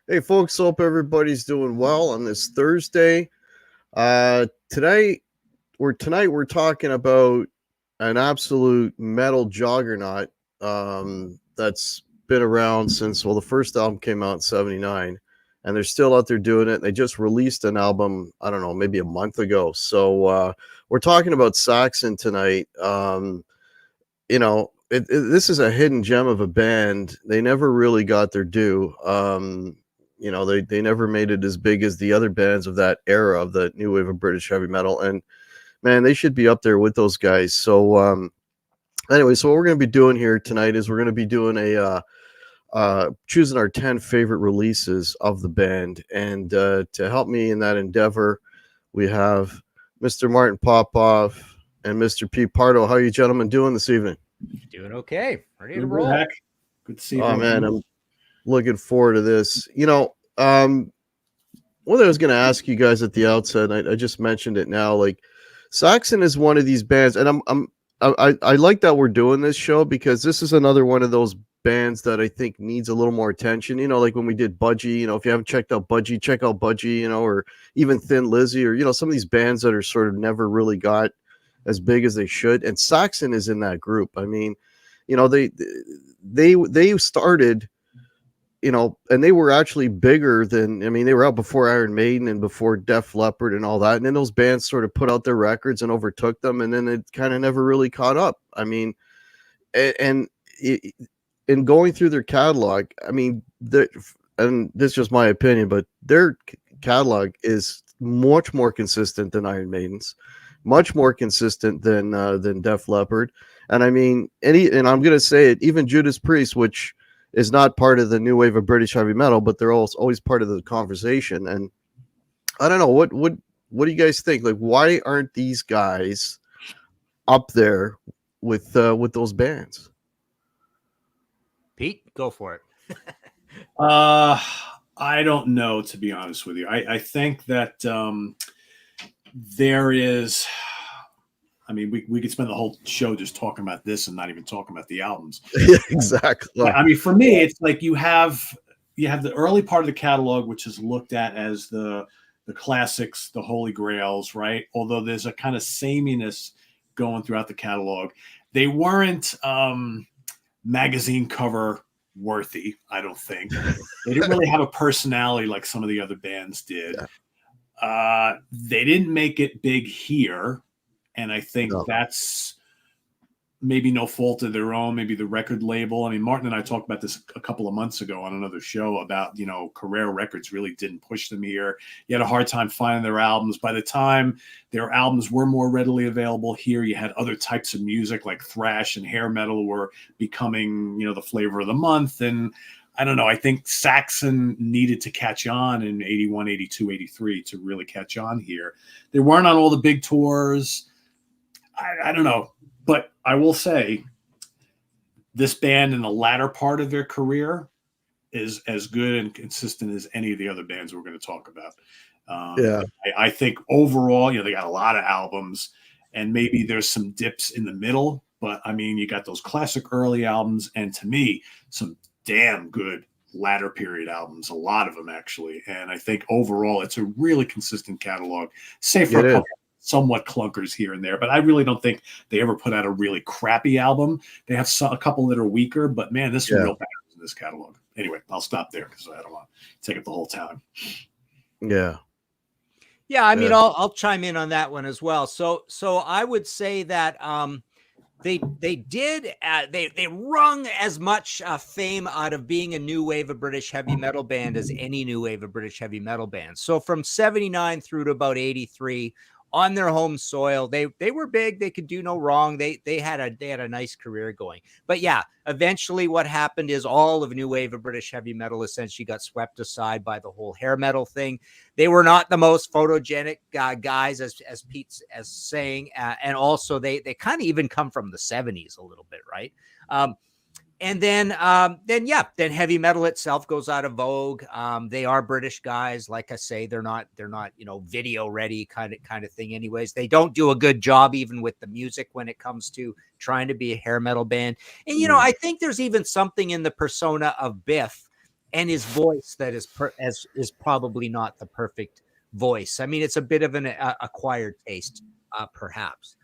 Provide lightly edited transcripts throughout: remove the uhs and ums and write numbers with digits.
Hey folks, hope everybody's doing well on this Thursday. Tonight we're talking about an absolute metal juggernaut that's been around since the first album came out in '79, and they're still out there doing it. They just released an album, I don't know, maybe a month ago. So we're talking about Saxon tonight. This is a hidden gem of a band. They never really got their due. They never made it as big as the other bands of that era of the new wave of British heavy metal. And man, they should be up there with those guys. So anyway, so what we're going to be doing here tonight is we're going to be doing choosing our 10 favorite releases of the band. And to help me in that endeavor, we have Mr. Martin Popoff and Mr. P. Pardo. How are you gentlemen doing this evening? Doing okay. Ready to roll. Heck. Good to see you. Oh man, I'm looking forward to this. What I was going to ask you guys at the outset, I just mentioned it now. Like, Saxon is one of these bands, and I like that we're doing this show because this is another one of those bands that I think needs a little more attention. Like when we did Budgie. If you haven't checked out Budgie, check out Budgie. Or even Thin Lizzy, or some of these bands that are sort of never really got as big as they should. And Saxon is in that group. I mean, they started. And they were actually bigger than, they were out before Iron Maiden and before Def Leppard and all that. And then those bands sort of put out their records and overtook them. And then it kind of never really caught up. In going through their catalog, and this is just my opinion, but their catalog is much more consistent than Iron Maiden's, much more consistent than Def Leppard. And and I'm going to say it, even Judas Priest, which is not part of the new wave of British heavy metal, but they're always part of the conversation. And I don't know, what do you guys think? Like, why aren't these guys up there with those bands? Pete, go for it. I don't know, to be honest with you. I think that there is. We could spend the whole show just talking about this and not even talking about the albums. Exactly. For me, it's like you have the early part of the catalog, which is looked at as the classics, the holy grails, right? Although there's a kind of sameness going throughout the catalog. They weren't magazine cover worthy, I don't think. They didn't really have a personality like some of the other bands did. Yeah. They didn't make it big here. And I think that's maybe no fault of their own, maybe the record label. Martin and I talked about this a couple of months ago on another show about, Carrera Records really didn't push them here. You had a hard time finding their albums. By the time their albums were more readily available here, you had other types of music like thrash and hair metal were becoming, the flavor of the month. And I don't know, I think Saxon needed to catch on in 81, 82, 83 to really catch on here. They weren't on all the big tours. I don't know, but I will say this band in the latter part of their career is as good and consistent as any of the other bands we're going to talk about. I think overall, they got a lot of albums and maybe there's some dips in the middle, but you got those classic early albums and to me, some damn good latter period albums, a lot of them actually. And I think overall it's a really consistent catalog, save for a couple somewhat clunkers here and there, but I really don't think they ever put out a really crappy album. They have a couple that are weaker, but man, this is real bad in this catalog. Anyway, I'll stop there because I don't want to take up the whole time. Yeah. I'll chime in on that one as well. So I would say that they wrung as much fame out of being a new wave of British heavy metal band as any new wave of British heavy metal band. So from 79 through to about 83, on their home soil. They were big. They could do no wrong. They had a nice career going. But yeah, eventually what happened is all of new wave of British heavy metal essentially got swept aside by the whole hair metal thing. They were not the most photogenic guys, as Pete's as saying, and also they kind of even come from the 70s a little bit, right? And then heavy metal itself goes out of vogue. They are British guys, like I say, they're not video ready kind of thing. Anyways, they don't do a good job even with the music when it comes to trying to be a hair metal band. And I think there's even something in the persona of Biff and his voice that is probably not the perfect voice. I mean, it's a bit of an acquired taste, perhaps.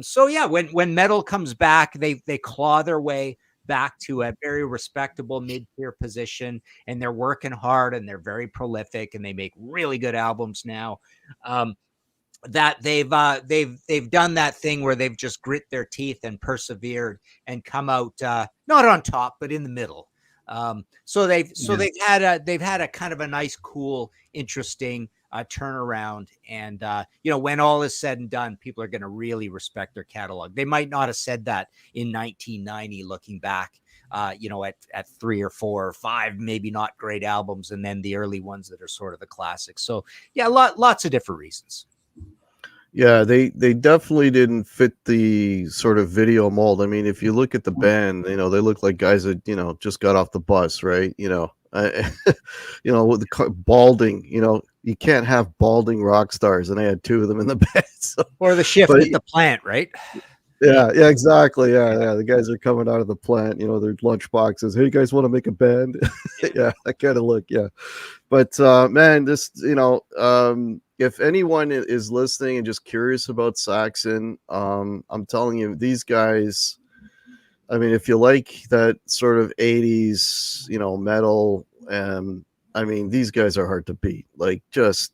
So yeah, when metal comes back, they claw their way back to a very respectable mid-tier position, and they're working hard and they're very prolific and they make really good albums now. That they've done that thing where they've just grit their teeth and persevered and come out not on top but in the middle. So they've had a kind of a nice, cool, interesting turnaround. And when all is said and done, people are going to really respect their catalog. They might not have said that in 1990, looking back, at 3 or 4 or 5, maybe not great albums, and then the early ones that are sort of the classics. So yeah, lots of different reasons. Yeah, they definitely didn't fit the sort of video mold. I mean, if you look at the band, they look like guys that just got off the bus, right? With the balding, you can't have balding rock stars, and I had 2 of them in the band. So. Or the shift at the plant, right? Yeah, exactly. Yeah. The guys are coming out of the plant, their lunch boxes. Hey, you guys want to make a band? Yeah, that kind of look. Yeah, but man, this, if anyone is listening and just curious about Saxon, I'm telling you, these guys. I mean, if you like that sort of 80s, metal, I mean, these guys are hard to beat. Like, just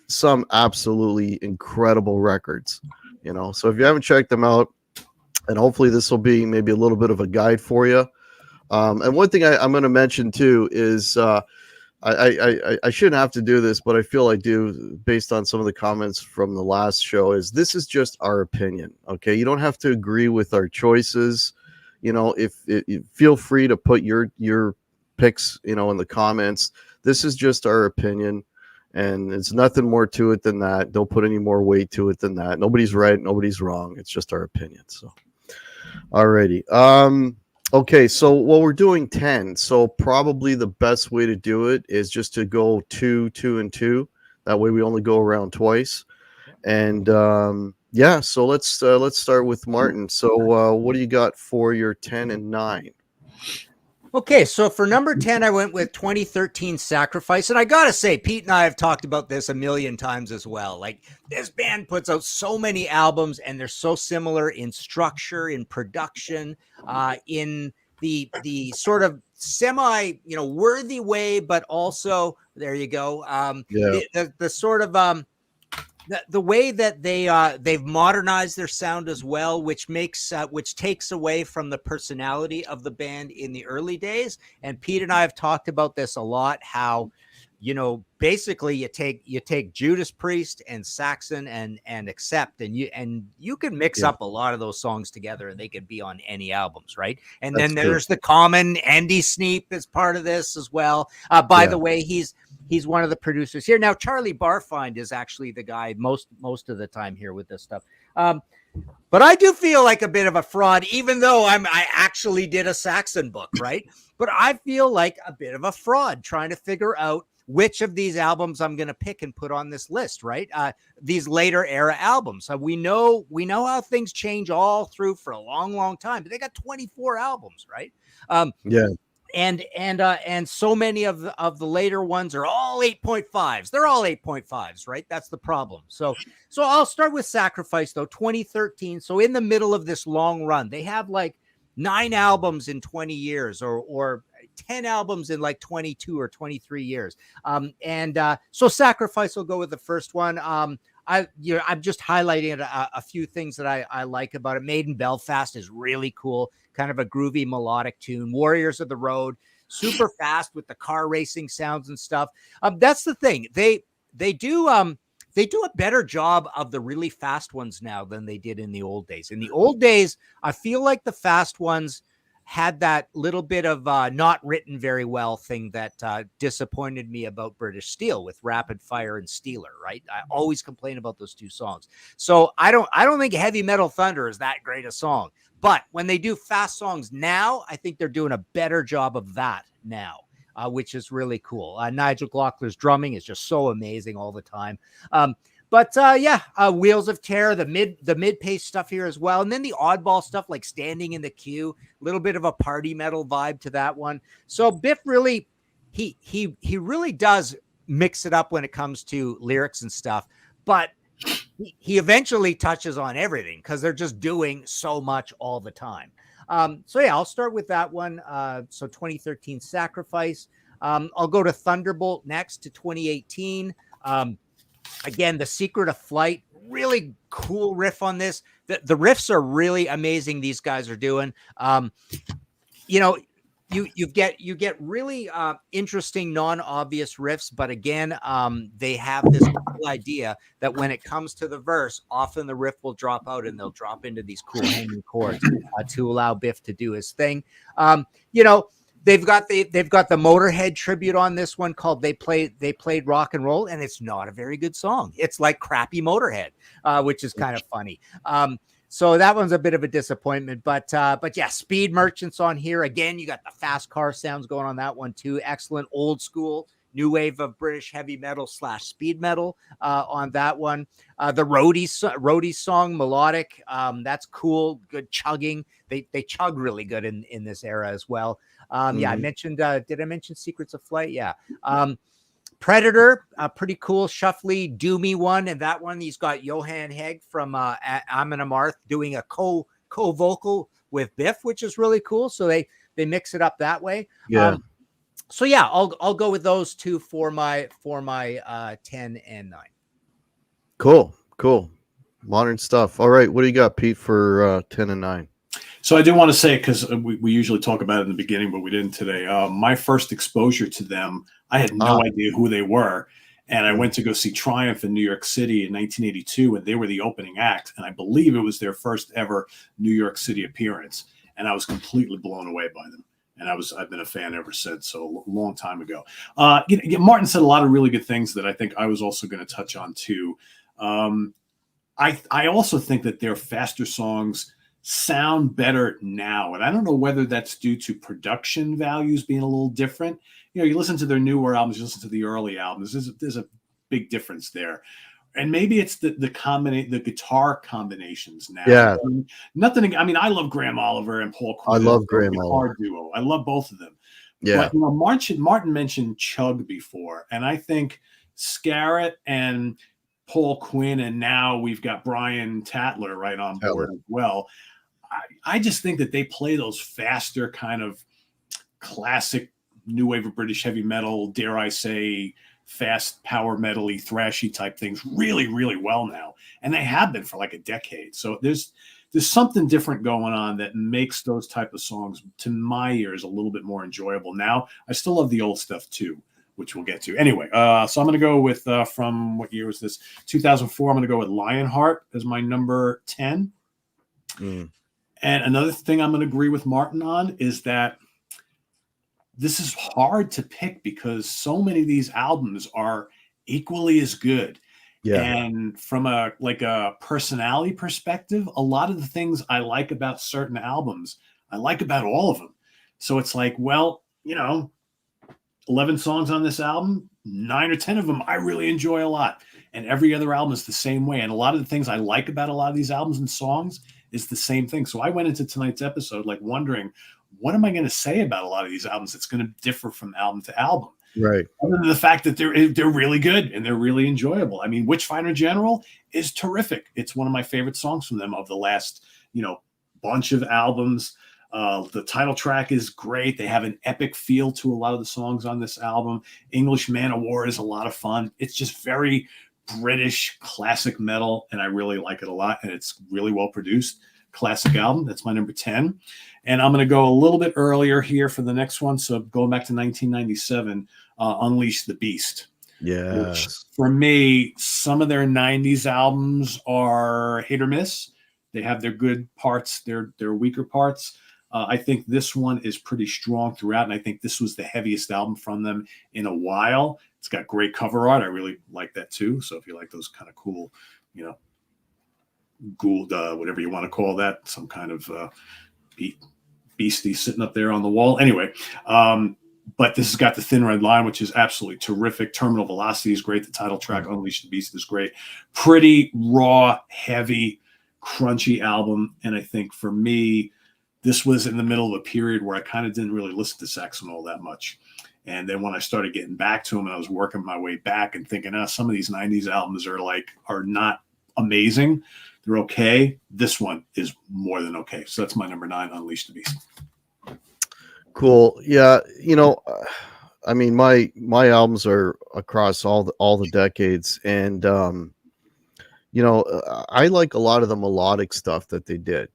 some absolutely incredible records, So if you haven't checked them out, and hopefully this will be maybe a little bit of a guide for you. And one thing I'm going to mention too is I shouldn't have to do this, but I feel I do based on some of the comments from the last show. Is this is just our opinion, okay? You don't have to agree with our choices. If feel free to put your picks, in the comments. This is just our opinion, and it's nothing more to it than that. Don't put any more weight to it than that. Nobody's right, nobody's wrong. It's just our opinion. So, alrighty. Okay, so we're doing 10. So probably the best way to do it is just to go 2, 2, and 2. That way we only go around twice. And so let's start with Martin. So what do you got for your 10 and 9? Okay, so for number 10, I went with 2013 Sacrifice. And I got to say, Pete and I have talked about this a million times as well. Like, this band puts out so many albums, and they're so similar in structure, in production, in the sort of semi, worthy way, but also, there you go, the sort of... The way that they've modernized their sound as well, which takes away from the personality of the band in the early days. And Pete and I have talked about this a lot, how, basically you take Judas Priest and Saxon and Accept, and you can mix up a lot of those songs together, and they could be on any albums, right? And then there's the Common. Andy Sneap is part of this as well. By the way, he's one of the producers here. Now, Charlie Barfind is actually the guy most of the time here with this stuff. But I do feel like a bit of a fraud, even though I actually did a Saxon book, right? But I feel like a bit of a fraud trying to figure out which of these albums I'm going to pick and put on this list, right? These later era albums. We know how things change all through for a long, long time, but they got 24 albums, right? And so many of the later ones are all 8.5s. They're all 8.5s, right? That's the problem. So I'll start with Sacrifice, though. 2013. So in the middle of this long run, they have like 9 albums in 20 years, or 10 albums in like 22 or 23 years. So Sacrifice will go with the first one. I'm just highlighting a few things that I like about it. Made in Belfast is really cool. Kind of a groovy melodic tune. Warriors of the Road, super fast with the car racing sounds and stuff. That's the thing. They do they do a better job of the really fast ones now than they did in the old days. In the old days, I feel like the fast ones had that little bit of not written very well thing that disappointed me about British Steel with Rapid Fire and Steeler, right? I always complain about those two songs. So I don't think Heavy Metal Thunder is that great a song. But when they do fast songs now, I think they're doing a better job of that now. Which is really cool. Nigel Glockler's drumming is just so amazing all the time. Wheels of Terror, the mid pace stuff here as well, and then the oddball stuff like Standing in the Queue, a little bit of a party metal vibe to that one. So Biff really, he really does mix it up when it comes to lyrics and stuff, but he eventually touches on everything because they're just doing so much all the time. I'll start with that one. So 2013 Sacrifice. I'll go to Thunderbolt next to 2018. Again, The Secret of Flight, really cool riff on this. The riffs are really amazing. These guys are doing, you get really interesting, non-obvious riffs, but again, they have this cool idea that when it comes to the verse, often the riff will drop out and they'll drop into these cool hanging chords to allow Biff to do his thing. They've got the Motorhead tribute on this one called They Played Rock and Roll, and it's not a very good song. It's like crappy Motorhead, which is kind of funny. So that one's a bit of a disappointment, but yeah, Speed Merchants on here. Again, you got the fast car sounds going on that one too. Excellent old school new wave of British heavy metal / speed metal on that one. The Roadies song, Melodic. That's cool. Good chugging. They chug really good in this era as well. Yeah, I mentioned, did I mention Secrets of Flight? Yeah. Predator, pretty cool, shuffly, doomy one. And that one, he's got Johan Hegg from Amon Amarth doing a co-vocal with Biff, which is really cool. So they mix it up that way. Yeah. I'll go with those two for my 10 and 9. Cool. Modern stuff. All right. What do you got, Pete, for 10 and 9? So I do want to say, because we usually talk about it in the beginning, but we didn't today. My first exposure to them, I had no idea who they were. And I went to go see Triumph in New York City in 1982, and they were the opening act. And I believe it was their first ever New York City appearance. And I was completely blown away by them. And I've been a fan ever since, so a long time ago. Martin said a lot of really good things that I think I was also going to touch on too. I also think that their faster songs sound better now. And I don't know whether that's due to production values being a little different. You listen to their newer albums, you listen to the early albums, there's a big difference there. And maybe it's the guitar combinations now. Yeah. I love Graham Oliver and Paul Quinn. I love Graham Oliver. Duo. I love both of them. Yeah. But Martin mentioned Chug before, and I think Scarrett and Paul Quinn, and now we've got Brian Tatler right on board as well. I just think that they play those faster kind of classic new wave of British heavy metal, dare I say, fast power metal-y, thrashy type things really, really well now. And they have been for like a decade. So there's something different going on that makes those type of songs, to my ears, a little bit more enjoyable. Now, I still love the old stuff too, which we'll get to. Anyway, so I'm going to go with, from what year was this? 2004. I'm going to go with Lionheart as my number 10. And another thing I'm going to agree with Martin on is that this is hard to pick because so many of these albums are equally as good. Yeah. And from a personality perspective, a lot of the things I like about certain albums, I like about all of them. So it's like, 11 songs on this album, 9 or 10 of them I really enjoy a lot. And every other album is the same way. And a lot of the things I like about a lot of these albums and songs is the same thing. So I went into tonight's episode wondering, what am I going to say about a lot of these albums that's going to differ from album to album? Right. Other than the fact that they're really good and they're really enjoyable. I mean, Witchfinder General is terrific. It's one of my favorite songs from them of the last, bunch of albums. The title track is great. They have an epic feel to a lot of the songs on this album. English Man of War is a lot of fun. It's just very British classic metal, and I really like it a lot, and it's really well produced. Classic album. That's my number 10. And I'm going to go a little bit earlier here for the next one. So going back to 1997, Unleash the Beast. which Yes. for me, some of their 90s albums are hit or miss. They have their good parts, their weaker parts. I think this one is pretty strong throughout, and I think this was the heaviest album from them in a while. It's got great cover art. I really like that too. So if you like those kind of cool, you know, Gould, whatever you want to call that, some kind of beastie sitting up there on the wall. Anyway, but this has got the Thin Red Line, which is absolutely terrific. Terminal Velocity is great. The title track, Unleash the Beast, is great. Pretty raw, heavy, crunchy album. And I think for me, this was in the middle of a period where I kind of didn't really listen to Saxon all that much. And then when I started getting back to him and I was working my way back and thinking, some of these 90s albums are not amazing. They're okay. This one is more than okay. So that's my number 9, Unleash the Beast. Cool. Yeah. I mean, my albums are across all the decades, and I like a lot of the melodic stuff that they did.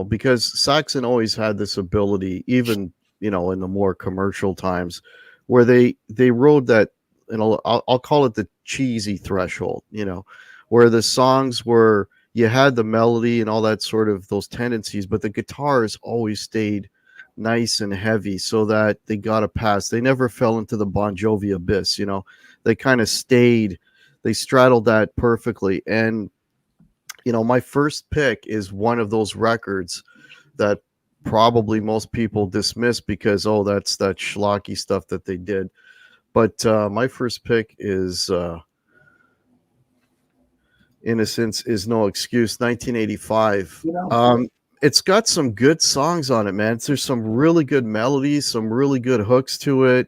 Because Saxon always had this ability, even in the more commercial times, where they rode that. I'll call it the cheesy threshold. Where the songs were, you had the melody and all that sort of those tendencies, but the guitars always stayed nice and heavy so that they got a pass. They never fell into the Bon Jovi abyss. They kind of stayed, they straddled that perfectly. And my first pick is one of those records that probably most people dismiss because that's that schlocky stuff that they did. But my first pick is Innocence Is No Excuse, 1985. It's got some good songs on it, man. There's some really good melodies, some really good hooks to it.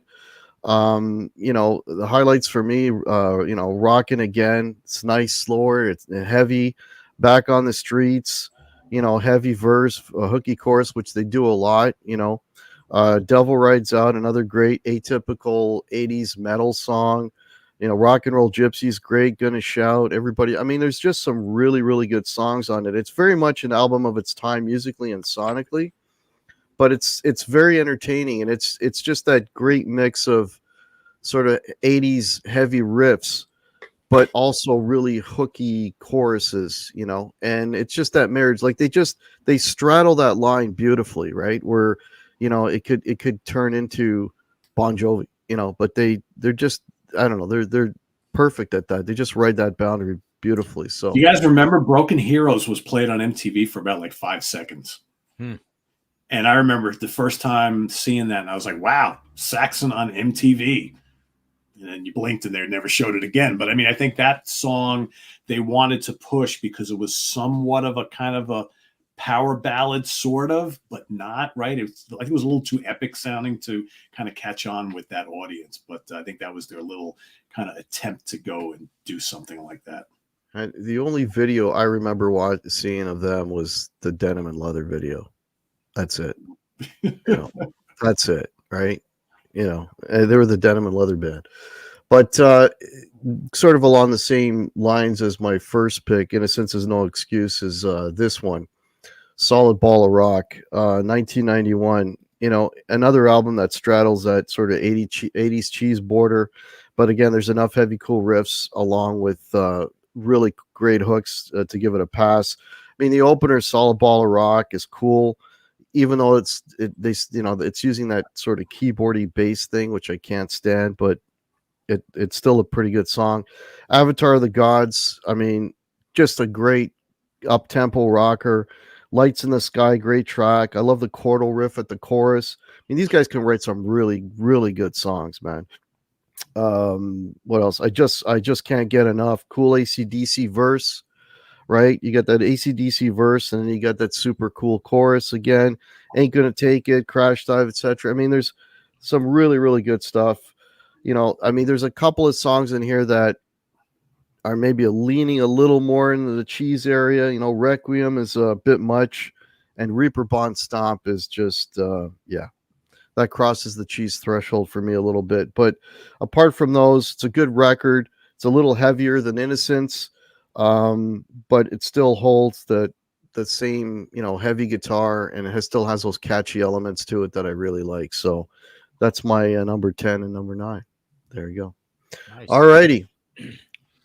The highlights for me, Rockin' Again. It's nice, slower, it's heavy. Back on the Streets, heavy verse, a hooky chorus, which they do a lot. Devil Rides Out, another great atypical 80s metal song. Rock and Roll Gypsy's great, Gonna Shout, everybody. I mean, there's just some really, really good songs on it. It's very much an album of its time musically and sonically, but it's very entertaining, and it's just that great mix of sort of 80s heavy riffs, but also really hooky choruses, and it's just that marriage. Like they straddle that line beautifully, right? Where, it could turn into Bon Jovi, but they're just, I don't know, they're perfect at that. They just ride that boundary beautifully. So you guys remember Broken Heroes was played on MTV for about like 5 seconds. And I remember the first time seeing that, and I was like, wow, Saxon on MTV. And then you blinked and they never showed it again. But I mean, I think that song they wanted to push because it was somewhat of a kind of a power ballad, sort of, but not, right? I think it was a little too epic sounding to kind of catch on with that audience. But I think that was their little kind of attempt to go and do something like that. And the only video I remember seeing of them was the Denim and Leather video. That's it. That's it, right? They were the Denim and Leather band. But sort of along the same lines as my first pick, Innocence Is No Excuse, is this one, Solid Ball of Rock, 1991. Another album that straddles that sort of 80s cheese border. But again, there's enough heavy, cool riffs along with really great hooks to give it a pass. I mean, the opener, Solid Ball of Rock, is cool, even though it's using that sort of keyboardy bass thing, which I can't stand, but it's still a pretty good song. Avatar of the Gods, I mean, just a great up-tempo rocker. Lights in the Sky, great track. I love the chordal riff at the chorus. I mean, these guys can write some really, really good songs, man. What else? I just can't get enough. Cool AC/DC verse, right? You got that AC/DC verse, and then you got that super cool chorus again. Ain't Gonna Take It, Crash Dive, etc. I mean, there's some really, really good stuff. I mean, there's a couple of songs in here that are maybe leaning a little more into the cheese area. Requiem is a bit much, and Reaper Bond Stomp is just, that crosses the cheese threshold for me a little bit. But apart from those, it's a good record. It's a little heavier than Innocence, but it still holds the same, heavy guitar, and it still has those catchy elements to it that I really like. So that's my number 10 and number 9. There you go. Nice. All righty.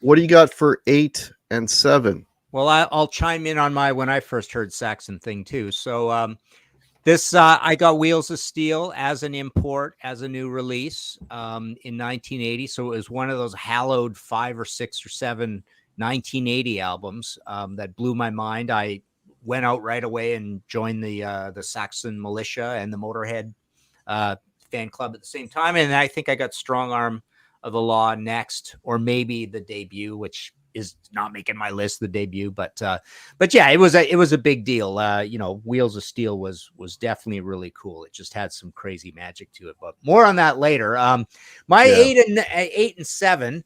What do you got for 8 and 7? Well, I'll chime in on my when I first heard Saxon thing too. So this I got Wheels of Steel as an import, as a new release in 1980. So it was one of those hallowed 5 or 6 or 7 1980 albums that blew my mind. I went out right away and joined the Saxon militia and the Motorhead fan club at the same time. And I think I got Strong Arm of the Law next, or maybe the debut, which is not making my list, the debut, but yeah, it was a big deal. Wheels of Steel was definitely really cool. It just had some crazy magic to it, but more on that later. My 8 and 7,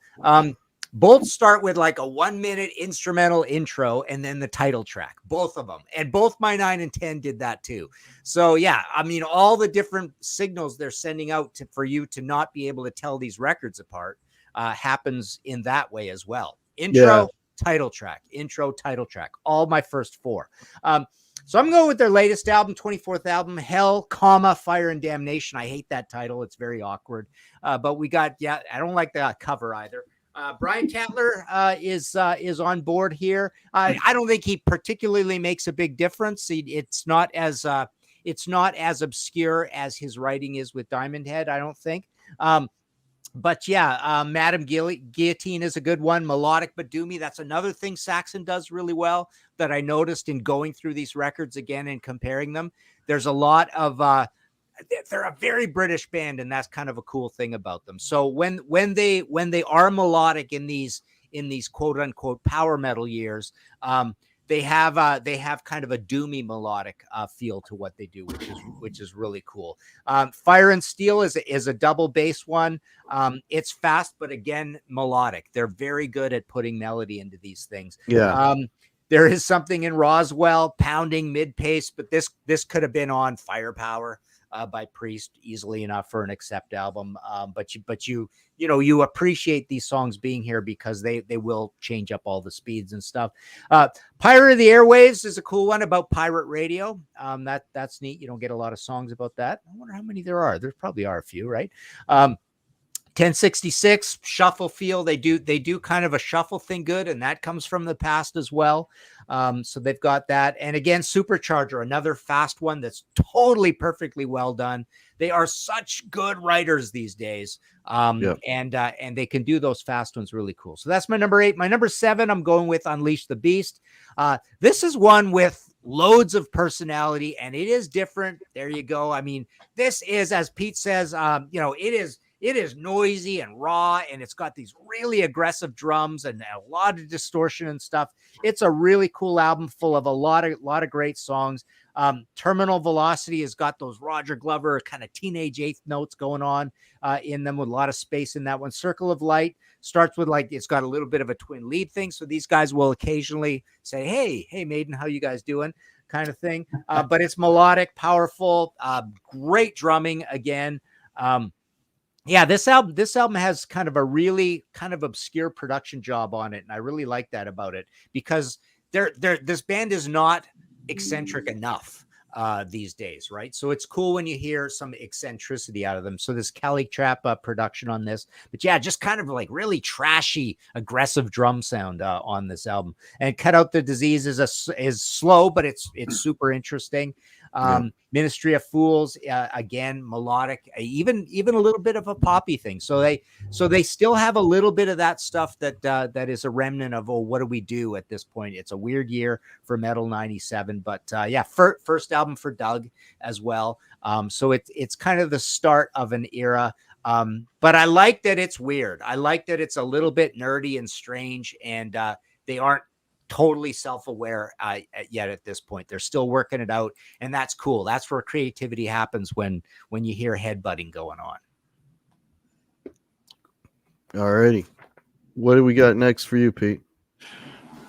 both start with like a 1-minute instrumental intro and then the title track, both of them, and both my 9 and 10 did that too. So yeah, I mean, all the different signals they're sending out for you to not be able to tell these records apart happens in that way as well. Intro, title track, intro, title track, all my first 4. So I'm going with their latest album, 24th album, Hell, Fire and Damnation. I hate that title. It's very awkward. But we got, I don't like the cover either. Brian Catler is on board here. I don't think he particularly makes a big difference. It's not as obscure as his writing is with Diamond Head, I don't think. But yeah, Madame Guillotine is a good one. Melodic but Doomy. That's another thing Saxon does really well that I noticed in going through these records again and comparing them. There's a lot of they're a very British band, and that's kind of a cool thing about them. So when they are melodic in these quote unquote power metal years, they have kind of a doomy melodic feel to what they do, which is really cool. Fire and Steel is a double bass one. It's fast, but again, melodic. They're very good at putting melody into these things. Yeah. There is something in Roswell, pounding mid pace, but this could have been on Firepower by Priest easily enough for an Accept album. But you appreciate these songs being here because they will change up all the speeds and stuff. Pirate of the Airwaves is a cool one about pirate radio. That's neat. You don't get a lot of songs about that. I wonder how many there are. There probably are a few, right? 1066 shuffle feel. They do kind of a shuffle thing good, and that comes from the past as well. So they've got that. And again, Supercharger, another fast one that's totally perfectly well done. They are such good writers these days. And they can do those fast ones really cool. So that's my number 8. My number 7, I'm going with Unleash the Beast. This is one with loads of personality, and it is different. There you go. I mean, this is, as Pete says, it is noisy and raw, and it's got these really aggressive drums and a lot of distortion and stuff. It's a really cool album full of a lot of great songs. Terminal Velocity has got those Roger Glover kind of teenage eighth notes going on in them with a lot of space in that one. Circle of Light starts with it's got a little bit of a twin lead thing. So these guys will occasionally say, hey, Maiden, how you guys doing? Kind of thing. But it's melodic, powerful, great drumming again. Yeah, this album has kind of a really kind of obscure production job on it, and I really like that about it because this band is not eccentric enough these days, right? So it's cool when you hear some eccentricity out of them. So this Cali Trap production on this, but yeah, just kind of like really trashy, aggressive drum sound on this album. And Cut Out the Disease is slow, but it's super interesting. Ministry of Fools, again, melodic, even a little bit of a poppy thing. So they still have a little bit of that stuff that is a remnant of, what do we do at this point? It's a weird year for metal 97, but first album for Doug as well. So it's kind of the start of an era. But I like that it's weird. I like that it's a little bit nerdy and strange, and they aren't totally self-aware yet at this point. They're still working it out, and that's cool. That's where creativity happens when you hear headbutting going on. All righty. What do we got next for you, Pete?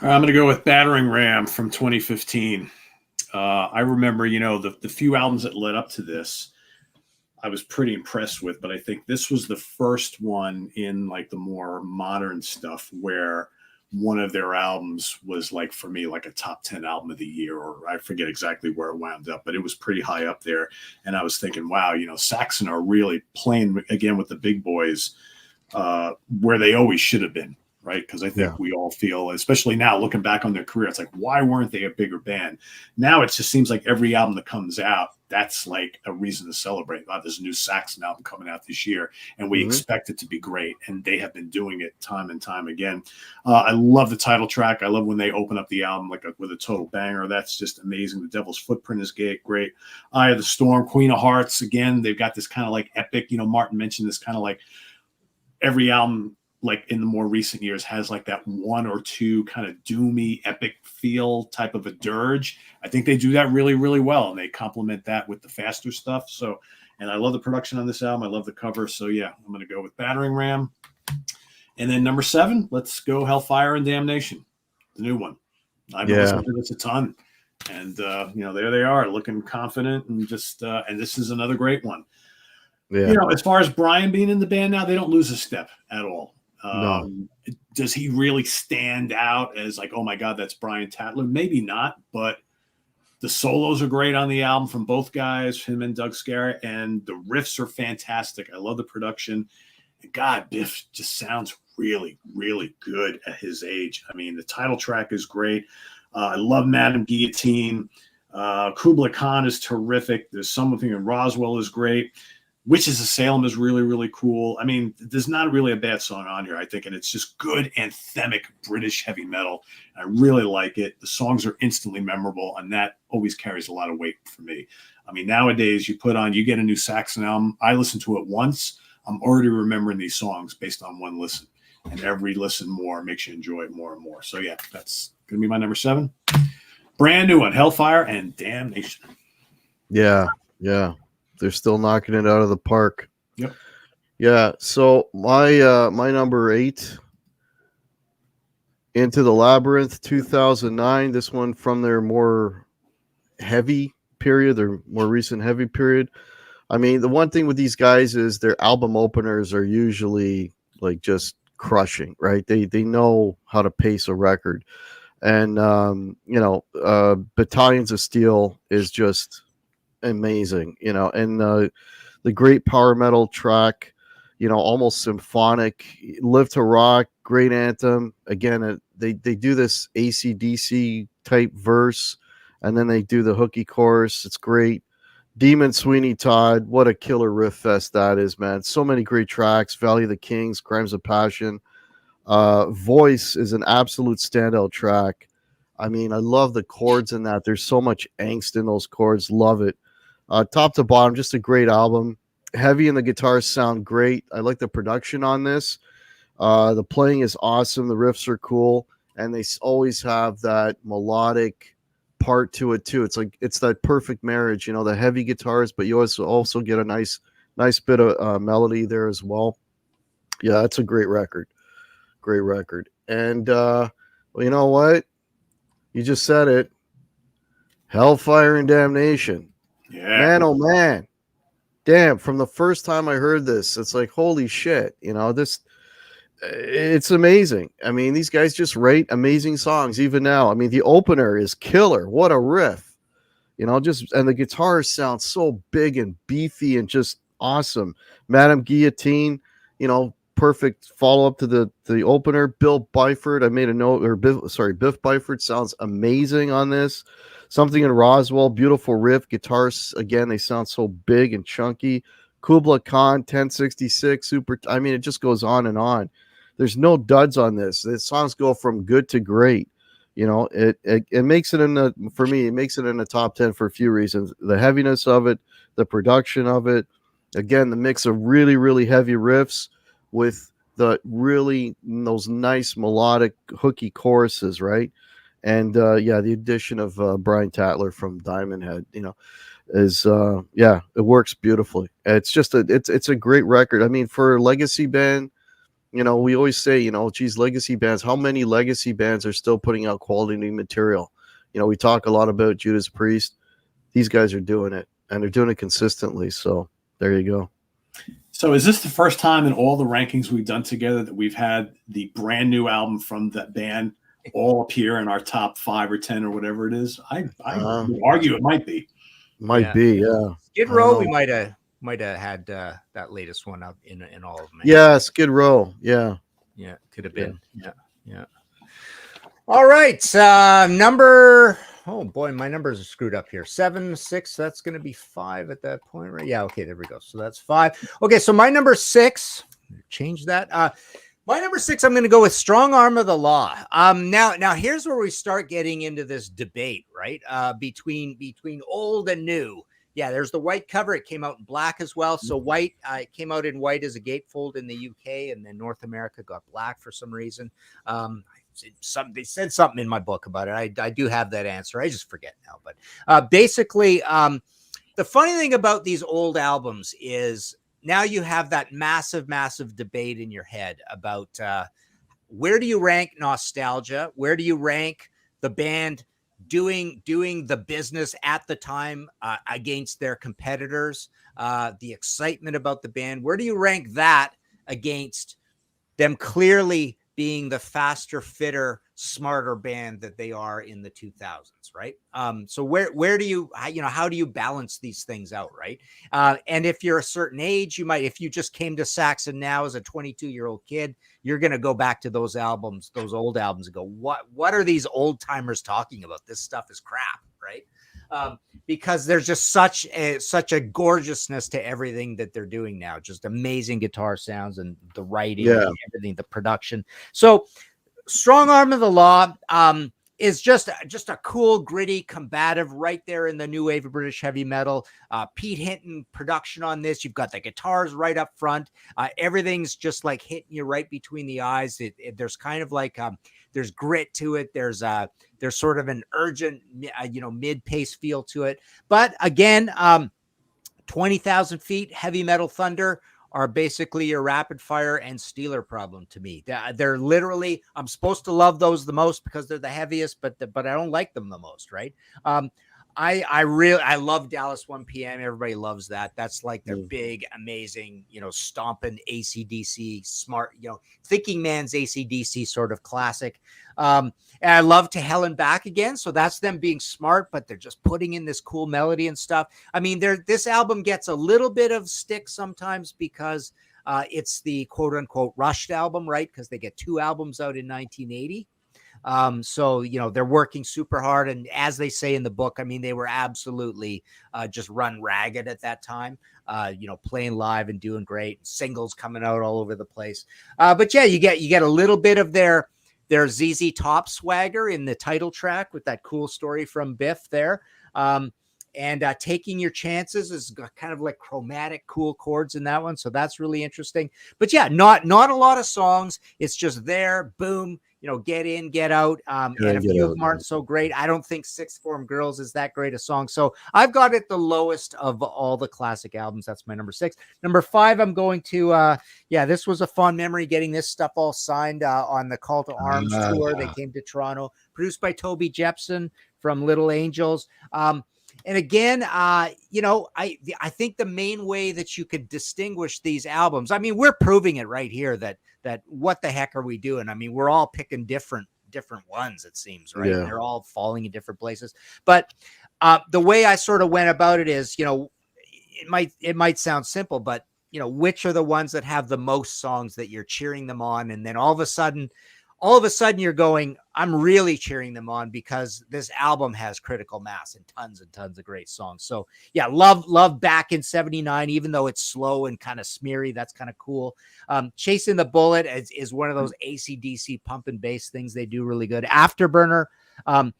I'm going to go with Battering Ram from 2015. I remember, the few albums that led up to this, I was pretty impressed with, but I think this was the first one in like the more modern stuff where one of their albums was like, for me, like a top 10 album of the year, or I forget exactly where it wound up, but it was pretty high up there. And I was thinking, wow, Saxon are really playing again with the big boys where they always should have been, right? Because I think Yeah. we all feel, especially now looking back on their career, it's like, why weren't they a bigger band? Now it just seems like every album that comes out, that's like a reason to celebrate. There's a new Saxon album coming out this year, and we expect it to be great. And they have been doing it time and time again. I love the title track. I love when they open up the album with a total banger. That's just amazing. The Devil's Footprint is great. Eye of the Storm, Queen of Hearts. Again, they've got this kind of like epic. Martin mentioned this kind of like every album, like in the more recent years, has like that one or two kind of doomy epic feel type of a dirge. I think they do that really, really well, and they complement that with the faster stuff. So, and I love the production on this album. I love the cover. So yeah, I'm going to go with Battering Ram. And then number 7, let's go Hellfire and Damnation, the new one. I've been listening to this a ton. And, there they are looking confident and just, and this is another great one. Yeah. As far as Brian being in the band now, they don't lose a step at all. No. Does he really stand out as like, oh my God, that's Brian Tatler? Maybe not, but the solos are great on the album from both guys, him and Doug Scarrett, and the riffs are fantastic. I love the production. God, Biff just sounds really, really good at his age. I mean, the title track is great. I love Madame Guillotine. Kubla Khan is terrific. There's something in Roswell is great. Witches of Salem is really, really cool. I mean, there's not really a bad song on here, I think, and it's just good anthemic British heavy metal. I really like it. The songs are instantly memorable, and that always carries a lot of weight for me. I mean, nowadays you get a new Saxon album. I listen to it once. I'm already remembering these songs based on one listen, and every listen more makes you enjoy it more and more. So yeah, that's going to be my number 7. Brand new one, Hellfire and Damnation. Yeah. They're still knocking it out of the park. Yep. Yeah. So my number 8, Into the Labyrinth, 2009. This one from their more heavy period, their more recent heavy period. I mean, the one thing with these guys is their album openers are usually like just crushing, right? They know how to pace a record. And Battalions of Steel is just amazing, and the great power metal track, almost symphonic. Live to Rock, great anthem. Again, they do this AC/DC type verse, and then they do the hooky chorus. It's great. Demon Sweeney Todd, what a killer riff fest that is, man. So many great tracks. Valley of the Kings, Crimes of Passion. Voice is an absolute standout track. I mean, I love the chords in that. There's so much angst in those chords. Love it. Top to bottom, just a great album. Heavy and the guitars sound great. I like the production on this. The playing is awesome. The riffs are cool. And they always have that melodic part to it too. It's that perfect marriage, the heavy guitars, but you also get a nice bit of melody there as well. Yeah, that's a great record. Great record. And well, you know what? You just said it. Hellfire and Damnation. Yeah. Man, oh man. Damn, from the first time I heard this, it's like, holy shit, it's amazing. I mean, these guys just write amazing songs even now. I mean, the opener is killer. What a riff. And the guitars sound so big and beefy and just awesome. Madame Guillotine, perfect follow-up to the opener. Bill Byford, I made a note, Biff Byford sounds amazing on this. Something in Roswell, beautiful riff. Guitars, again, they sound so big and chunky. Kubla Khan, 1066, super. I mean, it just goes on and on. There's no duds on this. The songs go from good to great. It makes it for me, it makes it in the top 10 for a few reasons. The heaviness of it, the production of it. Again, the mix of really, really heavy riffs with those nice melodic hooky choruses, right? And the addition of Brian Tatler from Diamond Head, is it works beautifully. It's just it's a great record. I mean, for a legacy band, we always say, geez, legacy bands, how many legacy bands are still putting out quality material? We talk a lot about Judas Priest. These guys are doing it, and they're doing it consistently. So there you go. So is this the first time in all the rankings we've done together that we've had the brand new album from that band all appear in our top 5 or 10 or whatever it is? I would argue it might be. Might be, yeah. Skid Row, we might have Might have had that latest one up in all of them. Yeah, Skid Row. Yeah. Yeah, could have Yeah. been. Yeah. All right. Oh boy, my numbers are screwed up here. 7, 6. That's going to be 5 at that point, right? Yeah. Okay, there we go. So that's 5. Okay, so my number 6. Change that. My number 6. I'm going to go with Strong Arm of the Law. Now here's where we start getting into this debate, right? Between old and new. Yeah, there's the white cover. It came out in black as well. So white, it came out in white as a gatefold in the UK, and then North America got black for some reason. They said something in my book about it. I do have that answer. I just forget now. But basically, the funny thing about these old albums is now you have that massive debate in your head about where do you rank nostalgia? Where do you rank the band doing the business at the time against their competitors? The excitement about the band. Where do you rank that against them clearly being the faster, fitter, smarter band that they are in the 2000s, right? So where do you, how do you balance these things out, right? And if you're a certain age, you might, if you just came to Saxon now as a 22-year-old kid, you're going to go back to those albums, those old albums, and go, what are these old timers talking about? This stuff is crap, right? Because there's just such a gorgeousness to everything that they're doing now. Just amazing guitar sounds and the writing, and everything, the production. So Strong Arm of the Law is just a cool, gritty, combative, right there in the new wave of British heavy metal. Pete Hinton production on this. You've got the guitars right up front. Everything's just like hitting you right between the eyes. There's kind of like there's grit to it. There's sort of an urgent, mid-pace feel to it. But again, 20,000 Feet, Heavy Metal Thunder are basically your Rapid Fire and Steeler problem to me. They're literally, I'm supposed to love those the most because they're the heaviest, but I don't like them the most, right? I love Dallas 1 p.m. Everybody loves that. That's like their big, amazing, stomping AC/DC, smart, thinking man's AC/DC sort of classic. And I love To Hell and Back Again. So that's them being smart, but they're just putting in this cool melody and stuff. I mean, this album gets a little bit of stick sometimes because it's the quote unquote rushed album, right? Because they get 2 albums out in 1980. So, they're working super hard. And as they say in the book, I mean, they were absolutely just run ragged at that time, playing live and doing great, singles coming out all over the place. But yeah, you get a little bit of their ZZ Top swagger in the title track with that cool story from Biff there. And Taking Your Chances is kind of like chromatic, cool chords in that one. So that's really interesting. But yeah, not a lot of songs. It's just there, boom, get in, get out. And a few of them aren't so great. I don't think Sixth Form Girls is that great a song. So I've got it the lowest of all the classic albums. That's my number 6. Number 5, I'm going to, this was a fun memory getting this stuff all signed on the Call to Arms tour. They came to Toronto, produced by Toby Jepson from Little Angels. And again, I think the main way that you could distinguish these albums, I mean, we're proving it right here that what the heck are we doing? I mean, we're all picking different ones, it seems, right? Yeah. They're all falling in different places. But the way I sort of went about it is, it might sound simple, but which are the ones that have the most songs that you're cheering them on, and then all of a sudden you're going, I'm really cheering them on because this album has critical mass and tons of great songs. So yeah, love Back in 79, even though it's slow and kind of smeary. That's kind of cool. Chasing the Bullet is one of those AC/DC pump and bass things they do really good. Afterburner,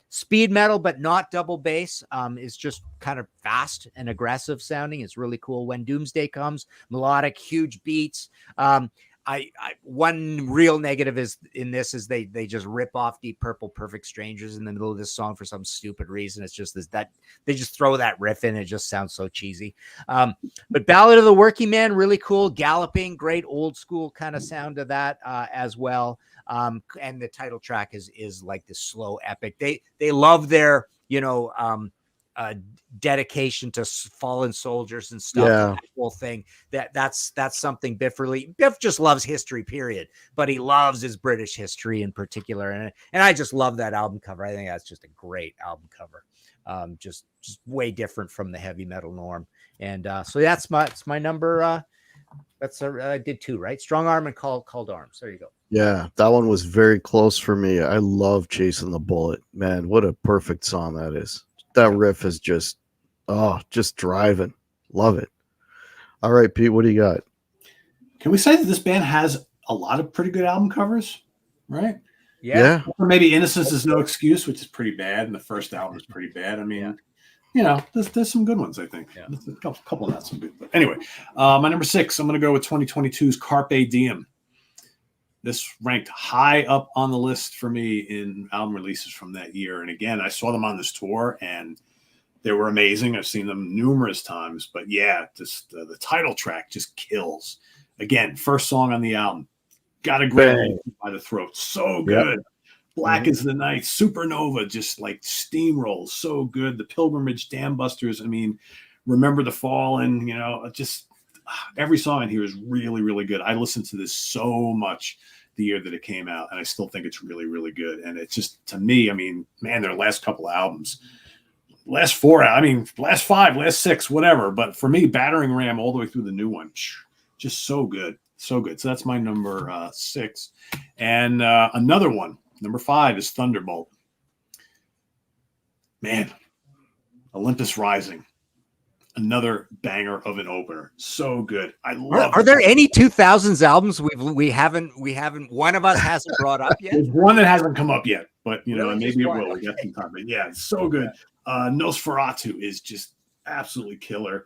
speed metal, but not double bass, is just kind of fast and aggressive sounding. It's really cool. When Doomsday Comes, melodic, huge beats. One real negative is they just rip off Deep Purple Perfect Strangers in the middle of this song for some stupid reason. It's just that they just throw that riff in. It just sounds so cheesy. But Ballad of the Working Man, really cool. Galloping, great old school kind of sound to that as well. And the title track is like this slow epic. They love their, dedication to fallen soldiers and stuff. Yeah. And that whole thing. That's something Biff just loves history, period. But he loves his British history in particular, and I just love that album cover. I think that's just a great album cover. Just way different from the heavy metal norm. And so that's my number. I did 2, right? Strong Arm and Called Arms. There you go. Yeah, that one was very close for me. I love Chasing the Bullet. Man, what a perfect song that is. That riff is just driving. Love it. All right, Pete, what do you got? Can we say that this band has a lot of pretty good album covers, right? Yeah. Or maybe Innocence Is No Excuse, which is pretty bad, and the first album is pretty bad. I mean, there's some good ones, I think. Yeah. There's a couple not so good. But anyway, my number 6, I'm going to go with 2022's Carpe Diem. This ranked high up on the list for me in album releases from that year. And again, I saw them on this tour, and they were amazing. I've seen them numerous times. But yeah, just the title track just kills. Again, first song on the album. Got to grab it by the throat. So good. Yep. Black is the Night. Supernova just like steamrolls. So good. The Pilgrimage, Dam Busters. I mean, Remember the Fallen. Just every song in here is really, really good. I listened to this so much the year that it came out, and I still think it's really, really good. And it's just, to me, I mean, man, their last couple of albums, last 4, I mean, last 5, last 6, whatever. But for me, Battering Ram all the way through the new one, just so good. So good. So that's my number 6. And another one, number 5 is Thunderbolt. Man, Olympus Rising. Another banger of an opener. So good. I love Are there any 2000s albums we haven't one of us hasn't brought up yet? There's one that hasn't come up yet, but Really? maybe it will. We got some time. But yeah, it's so good. Nosferatu is just absolutely killer.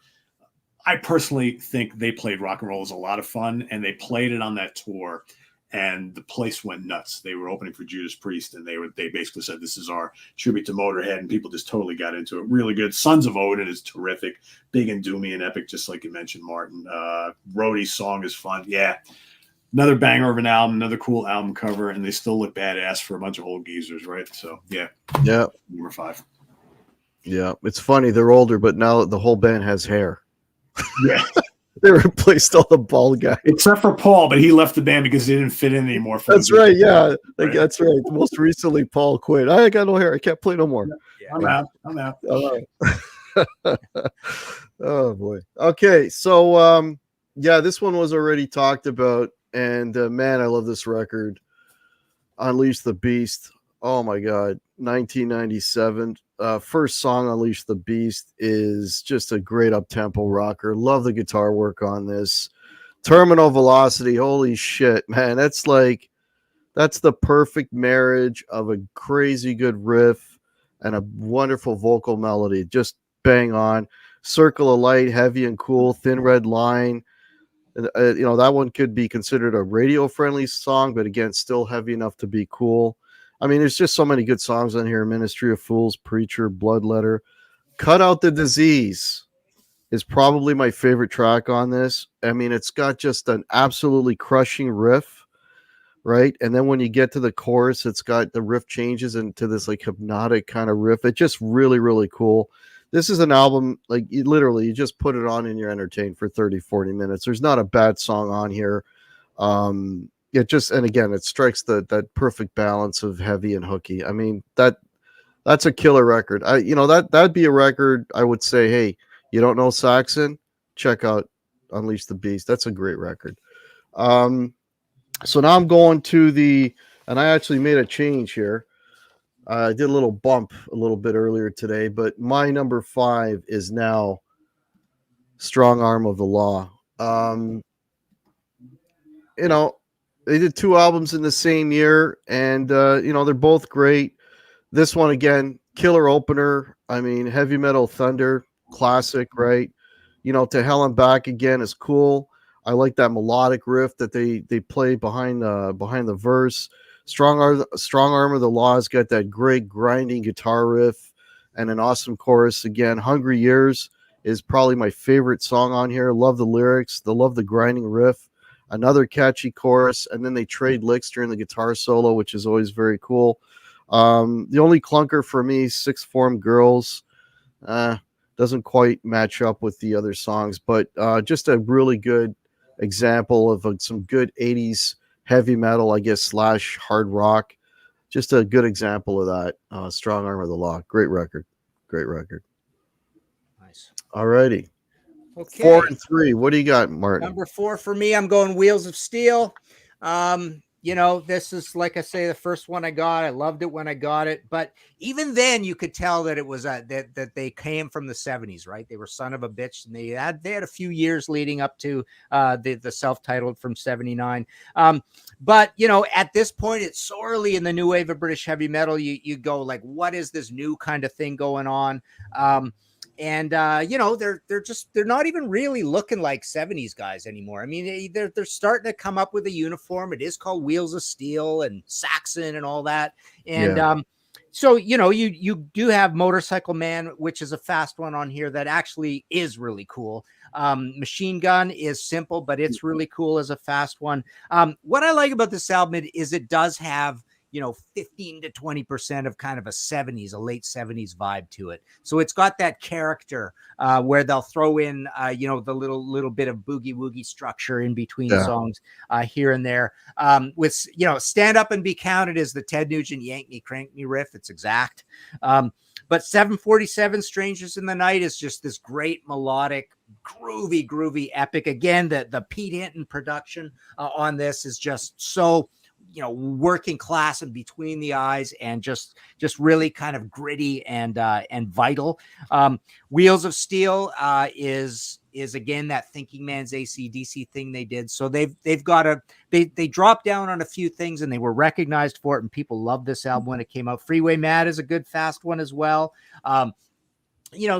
I personally think they played Rock and Roll is a lot of fun, and they played it on that tour, and the place went nuts. They were opening for Judas Priest, and they basically said, this is our tribute to Motorhead, and people just totally got into it. Really good. Sons of Odin is terrific. Big and doomy and epic, just like you mentioned, Martin. Roadie's song is fun. Yeah. Another banger of an album, another cool album cover, and they still look badass for a bunch of old geezers, right? So, yeah. Yeah. Number 5. Yeah. It's funny. They're older, but now the whole band has hair. Yeah. They replaced all the bald guys. Except for Paul, but he left the band because he didn't fit in anymore. That's right. Yeah. Right. That's right. Most recently, Paul quit. I got no hair. I can't play no more. Yeah. I'm out. Oh, boy. Okay. So, this one was already talked about. And, man, I love this record. Unleash the Beast. Oh, my God. 1997. First song, Unleash the Beast, is just a great up-tempo rocker. Love the guitar work on this. Terminal Velocity, holy shit, man. That's the perfect marriage of a crazy good riff and a wonderful vocal melody. Just bang on. Circle of Light, heavy and cool. Thin Red Line. That one could be considered a radio-friendly song, but again, still heavy enough to be cool. I mean, there's just so many good songs on here. Ministry of Fools, Preacher, Bloodletter. Cut Out the Disease is probably my favorite track on this. I mean, it's got just an absolutely crushing riff, right? And then when you get to the chorus, it's got the riff changes into this like hypnotic kind of riff. It's just really, really cool. This is an album, like you just put it on and you're entertained for 30, 40 minutes. There's not a bad song on here. It strikes that perfect balance of heavy and hooky. I mean, that's a killer record. That'd be a record I would say, hey, you don't know Saxon? Check out Unleash the Beast. That's a great record. So now I'm going to and I actually made a change here. I did a little bump a little bit earlier today, but my number 5 is now Strong Arm of the Law. They did 2 albums in the same year, and they're both great. This one, again, killer opener. I mean, Heavy Metal Thunder, classic, right? To Hell and Back Again is cool. I like that melodic riff that they play behind the verse. Strong Arm of the Law's got that great grinding guitar riff and an awesome chorus. Again, Hungry Years is probably my favorite song on here. Love the lyrics. Love the grinding riff. Another catchy chorus, and then they trade licks during the guitar solo, which is always very cool. The only clunker for me, Sixth Form Girls. doesn't quite match up with the other songs, but just a really good example of some good 80s heavy metal, I guess, / hard rock. Just a good example of that. Strong Arm of the Law. Great record. Great record. Nice. All righty. Okay. 4 and 3. What do you got, Martin? Number 4 for me, I'm going Wheels of Steel. This is, like I say, the first one I got. I loved it when I got it, but even then, you could tell that it was that they came from the 70s, right? They were son of a bitch, and they had a few years leading up to the self-titled from 79. But at this point, it's so early in the new wave of British heavy metal. You go like, what is this new kind of thing going on? And they're not even really looking like 70s guys anymore. I mean, they're starting to come up with a uniform. It is called Wheels of Steel and Saxon and all that. And so you do have Motorcycle Man, which is a fast one on here that actually is really cool. Machine Gun is simple, but it's really cool as a fast one. What I like about this album is it does have 15 to 20% of kind of a late 70s vibe to it. So it's got that character where they'll throw in, the little bit of boogie woogie structure in between songs here and there. With, Stand Up and Be Counted is the Ted Nugent Yank Me Crank Me riff. It's exact. But 747 Strangers in the Night is just this great melodic, groovy epic. Again, the Pete Hinton production on this is just so working class and between the eyes, and just really kind of gritty and vital. Wheels of Steel is again that Thinking Man's AC/DC thing they did. So they've got they dropped down on a few things, and they were recognized for it, and people loved this album when it came out. Freeway Mad is a good fast one as well.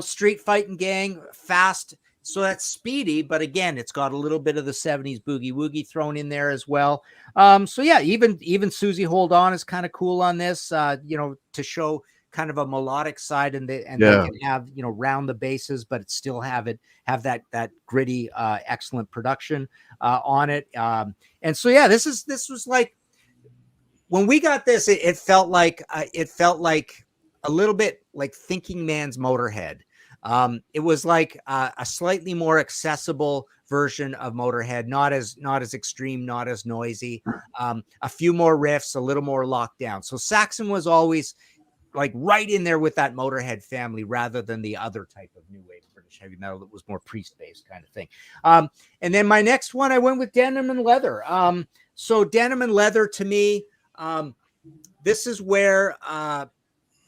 Street Fighting Gang, fast. So that's speedy, but again, it's got a little bit of the 70s boogie woogie thrown in there as well. So yeah, even Susie Hold On is kind of cool on this, to show kind of a melodic side, and they can have, round the bases, but it still have that gritty, excellent production on it. And so yeah, this was like, when we got this, it felt like a little bit like Thinking Man's Motorhead. It was like a slightly more accessible version of Motorhead, not as extreme, not as noisy, a few more riffs, a little more locked down. So Saxon was always like right in there with that Motorhead family, rather than the other type of new wave British heavy metal that was more priest-based kind of thing. And then my next one, I went with Denim and Leather. So Denim and Leather, to me, this is where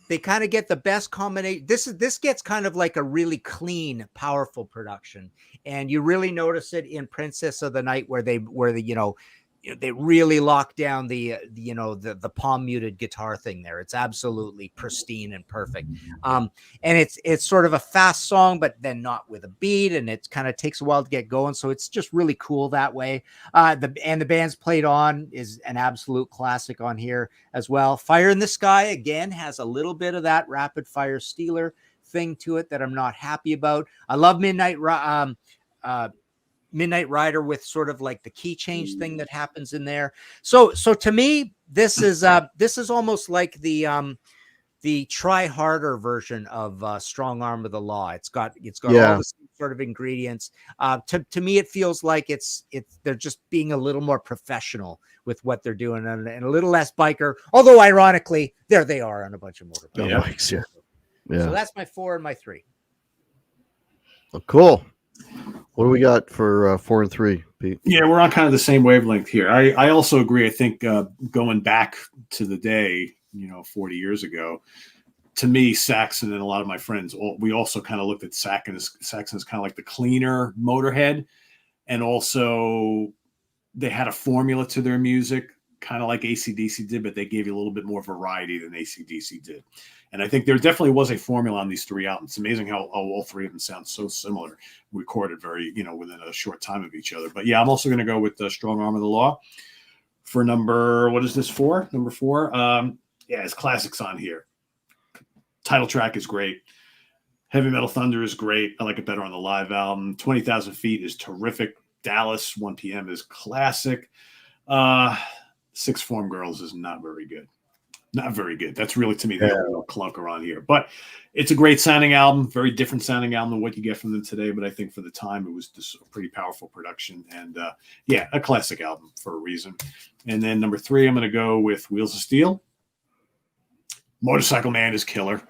they kind of get the best combination. This gets kind of like a really clean, powerful production, and you really notice it in Princess of the Night, where they really lock down the palm muted guitar thing there. It's absolutely pristine and perfect. And it's sort of a fast song, but then not with a beat, and it kind of takes a while to get going. So it's just really cool that way. The Band's Played On is an absolute classic on here as well. Fire in the Sky, again, has a little bit of that Rapid Fire Steeler thing to it that I'm not happy about. I love Midnight Rider with sort of like the key change thing that happens in there. So to me, this is almost like the Try Harder version of Strong Arm of the Law. It's got all the same sort of ingredients. To me, it feels like they're just being a little more professional with what they're doing, and a little less biker. Although ironically, there they are on a bunch of motorbikes. Yeah. So that's my 4 and my 3. Oh, cool. What do we got for 4 and 3, Pete? Yeah, we're on kind of the same wavelength here. I also agree. I think going back to the day, 40 years ago, to me, Saxon and a lot of my friends, we also kind of looked at Saxon as kind of like the cleaner Motorhead. And also they had a formula to their music, kind of like AC/DC did, but they gave you a little bit more variety than AC/DC did. And I think there definitely was a formula on these 3 albums. It's amazing how all 3 of them sound so similar, recorded very, within a short time of each other. But yeah, I'm also going to go with the Strong Arm of the Law for number, what is this for? Number 4. Yeah, it's classics on here. Title track is great. Heavy Metal Thunder is great. I like it better on the live album. 20,000 Feet is terrific. Dallas 1 p.m. is classic. Six Form Girls is not very good. Not very good. That's really, to me, the only clunker on here. But it's a great sounding album, very different sounding album than what you get from them today. But I think for the time, it was just a pretty powerful production. And yeah, a classic album for a reason. And then number 3, I'm going to go with Wheels of Steel. Motorcycle Man is killer.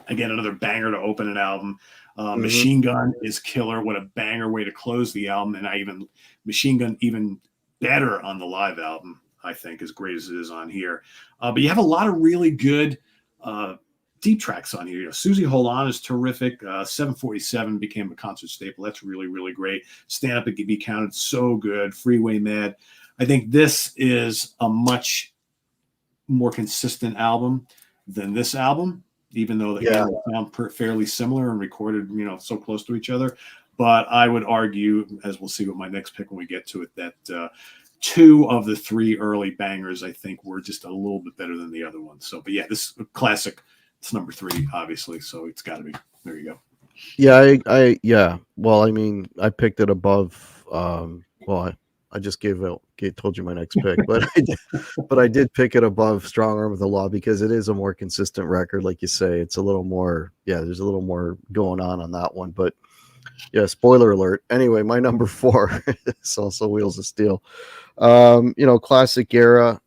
Again, another banger to open an album. Machine Gun is killer. What a banger way to close the album. And Machine Gun even better on the live album, I think, as great as it is on here. But you have a lot of really good deep tracks on here. Susie Hold On is terrific. 747 became a concert staple. That's really, really great. Stand Up and Be Counted, so good. Freeway Mad. I think this is a much more consistent album than this album, even though they sound fairly similar and recorded, so close to each other. But I would argue, as we'll see with my next pick when we get to it, that 2 of the 3 early bangers, I think, were just a little bit better than the other ones. So, but yeah, this is a classic. It's number 3, obviously. So it's got to be. There you go. Yeah, yeah. Well, I mean, I picked it above. I just told you my next pick, but I did pick it above Strong Arm of the Law because it is a more consistent record, like you say. It's a little more. Yeah, there's a little more going on that one, but. Yeah, spoiler alert. Anyway, my number 4 is also Wheels of Steel. Classic era,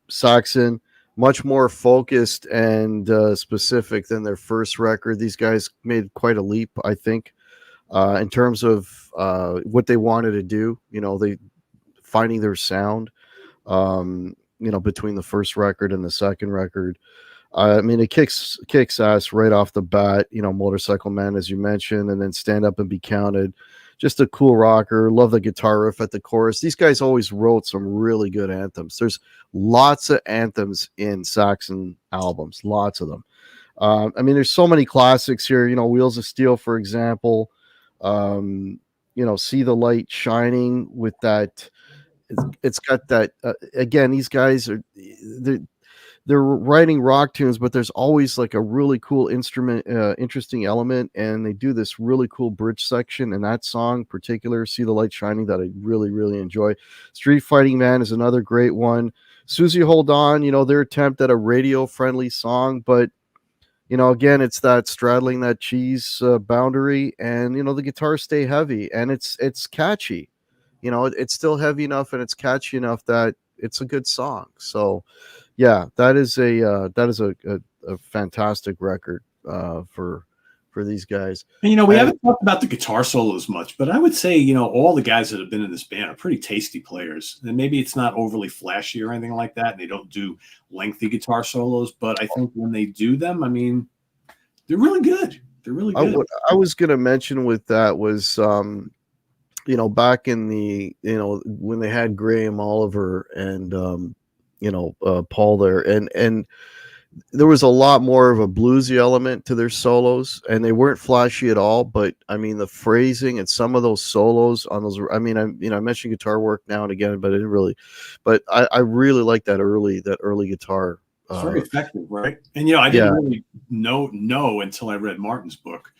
Saxon, much more focused and specific than their first record. These guys made quite a leap, I think, in terms of what they wanted to do. They finding their sound, between the first record and the second record. I mean, it kicks ass right off the bat, Motorcycle Man, as you mentioned, and then Stand Up and Be Counted. Just a cool rocker. Love the guitar riff at the chorus. These guys always wrote some really good anthems. There's lots of anthems in Saxon albums, lots of them. I mean, there's so many classics here, Wheels of Steel, for example. See the Light Shining with that. It's got that, again, these guys they're writing rock tunes, but there's always like a really cool interesting element, and they do this really cool bridge section in that song, particular See the Light Shining, that I really, really enjoy. Street Fighting Man is another great one. Susie Hold On, their attempt at a radio-friendly song, but again, it's that straddling that cheese boundary, and the guitars stay heavy, and it's catchy. It's still heavy enough and it's catchy enough that it's a good song. So. Yeah, that is a fantastic record for these guys. And we haven't talked about the guitar solos much, but I would say all the guys that have been in this band are pretty tasty players. And maybe it's not overly flashy or anything like that. And they don't do lengthy guitar solos, but I think when they do them, I mean, they're really good. They're really good. What I was going to mention with that was, back in the when they had Graham Oliver and Paul there, and there was a lot more of a bluesy element to their solos, and they weren't flashy at all. But I mean, the phrasing and some of those solos on those, I mean, I mentioned guitar work now and again, but I didn't really, but I really like that early guitar. It's very effective, right? And I didn't really know until I read Martin's book,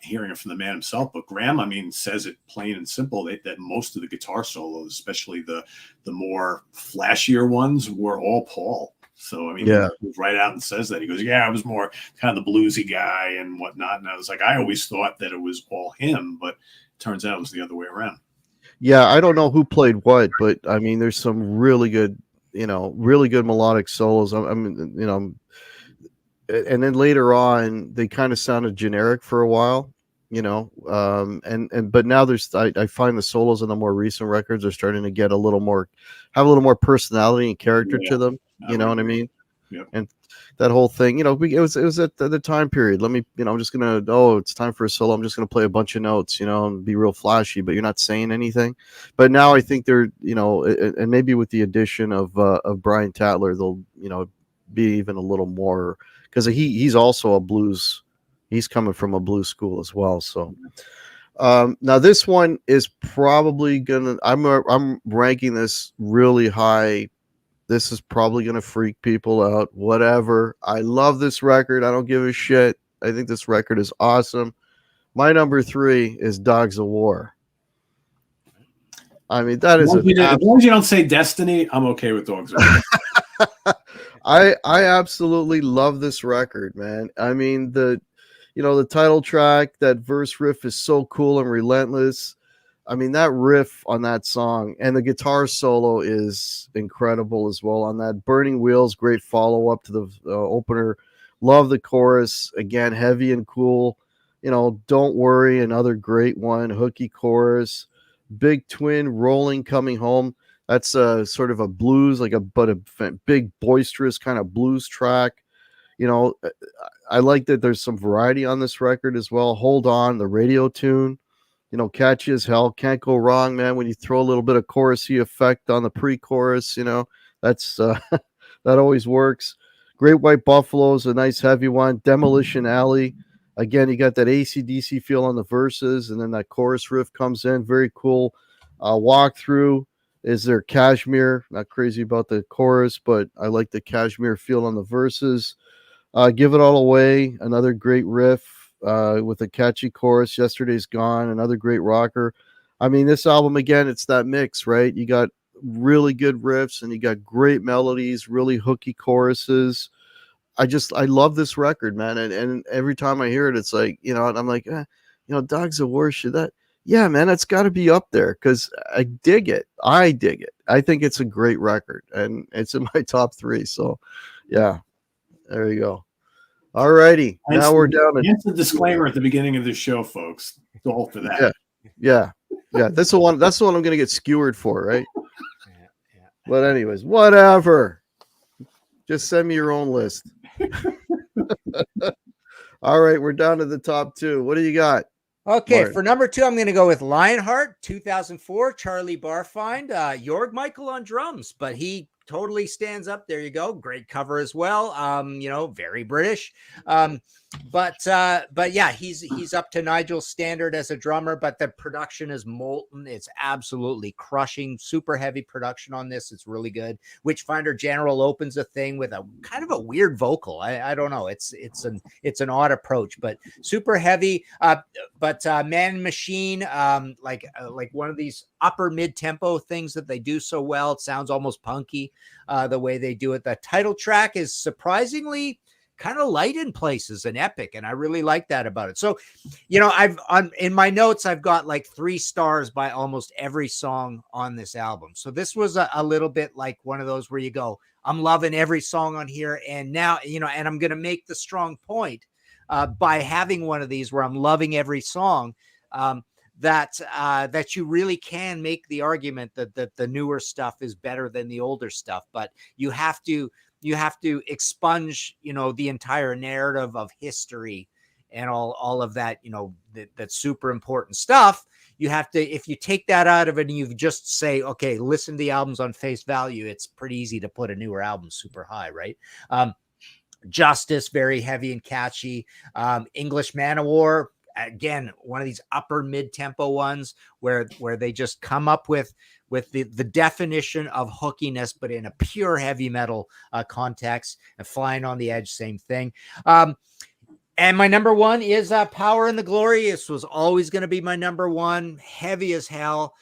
hearing it from the man himself. But Graham, I mean, says it plain and simple that most of the guitar solos, especially the more flashier ones, were all Paul. So I mean, he goes right out and says that. He goes, I was more kind of the bluesy guy and whatnot. And I was like, I always thought that it was all him, but it turns out it was the other way around. Yeah, I don't know who played what, but I mean, there's some really good melodic solos. I mean, and then later on, they kind of sounded generic for a while, but now I find the solos in the more recent records are starting to get have a little more personality and character to them. You know what I mean? Yep. And that whole thing, it was at the time period. Let me, I'm just gonna, it's time for a solo. I'm just gonna play a bunch of notes, and be real flashy, but you're not saying anything. But now I think they're, and maybe with the addition of Brian Tatler, they'll, be even a little more, because he's also a blues. He's coming from a blues school as well. So now this one is probably I'm ranking this really high. This is probably going to freak people out. Whatever. I love this record. I don't give a shit. I think this record is awesome. My number 3 is Dogs of War. I mean, that is as long as you don't say Destiny, I'm okay with Dogs of War. I absolutely love this record, man. I mean, the title track, that verse riff is so cool and relentless. I mean, that riff on that song and the guitar solo is incredible as well on that. Burning Wheels, great follow up to the opener. Love the chorus, again, heavy and cool. Don't Worry, another great one. Hooky chorus. Big Twin, Rolling, Coming Home. That's sort of a blues, like a big boisterous kind of blues track. You know, I like that there's some variety on this record as well. Hold On, the radio tune, catchy as hell. Can't go wrong, man. When you throw a little bit of chorusy effect on the pre-chorus, that's that always works. Great White Buffalo is a nice heavy one. Demolition Alley, again, you got that AC/DC feel on the verses, and then that chorus riff comes in. Very cool. Walkthrough is their Cashmere. Not crazy about the chorus, but I like the Cashmere feel on the verses. Give It All Away, another great riff with a catchy chorus. Yesterday's Gone, another great rocker. I mean, this album, again, it's that mix, right? You got really good riffs and you got great melodies, really hooky choruses. I love this record, man. And every time I hear it, it's like, I'm like, Dogs of War, should that? Yeah, man, that's got to be up there because I dig it. I dig it. I think it's a great record and it's in my top 3. So, yeah, there you go. All righty. Now we're down to. That's the disclaimer at the beginning of the show, folks. It's all for that. Yeah. That's the one I'm going to get skewered for, right? Yeah. But anyways, whatever. Just send me your own list. All right, we're down to the top 2. What do you got? Okay, Martin? For number 2, I'm going to go with Lionheart, 2004, Charlie Barfind, Jorg Michael on drums, but he totally stands up. There you go. Great cover as well. Very British. But yeah, he's up to Nigel's standard as a drummer, but the production is molten. It's absolutely crushing, super heavy production on this. It's really good. Witchfinder General opens a thing with a kind of a weird vocal. I don't know. It's an odd approach, but super heavy. But Man Machine, like one of these upper mid tempo things that they do so well. It sounds almost punky the way they do it. The title track is surprisingly kind of light in places and epic, and I really like that about it. So, in my notes, I've got like 3 stars by almost every song on this album. So this was a little bit like one of those where you go, I'm loving every song on here, and now and I'm going to make the strong point by having one of these where I'm loving every song. That you really can make the argument that the newer stuff is better than the older stuff, but you have to expunge, the entire narrative of history and all of that, that's super important stuff. You have to, if you take that out of it and you just say, okay, listen to the albums on face value, it's pretty easy to put a newer album super high, right? Justice, very heavy and catchy. English Man of War, again, one of these upper mid-tempo ones where they just come up with the definition of hookiness, but in a pure heavy metal context. And Flying on the Edge, same thing. And my number 1 is Power and the Glory. This was always going to be my number 1. Heavy as hell.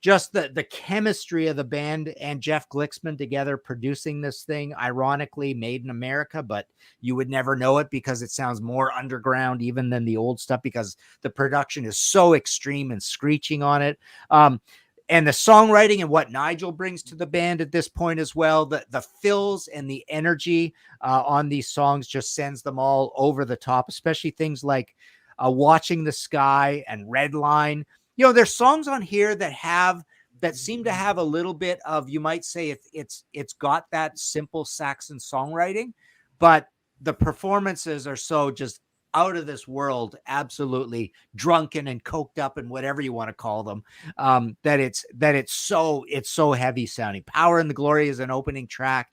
Just the chemistry of the band and Jeff Glicksman together producing this thing, ironically made in America, but you would never know it because it sounds more underground even than the old stuff because the production is so extreme and screeching on it. And the songwriting and what Nigel brings to the band at this point as well, the fills and the energy on these songs just sends them all over the top, especially things like Watching the Sky and Redline. There's songs on here that seem to have a little bit of, you might say it's got that simple Saxon songwriting, but the performances are so just out of this world, absolutely drunken and coked up and whatever you want to call them, that it's so heavy sounding. Power and the Glory is an opening track.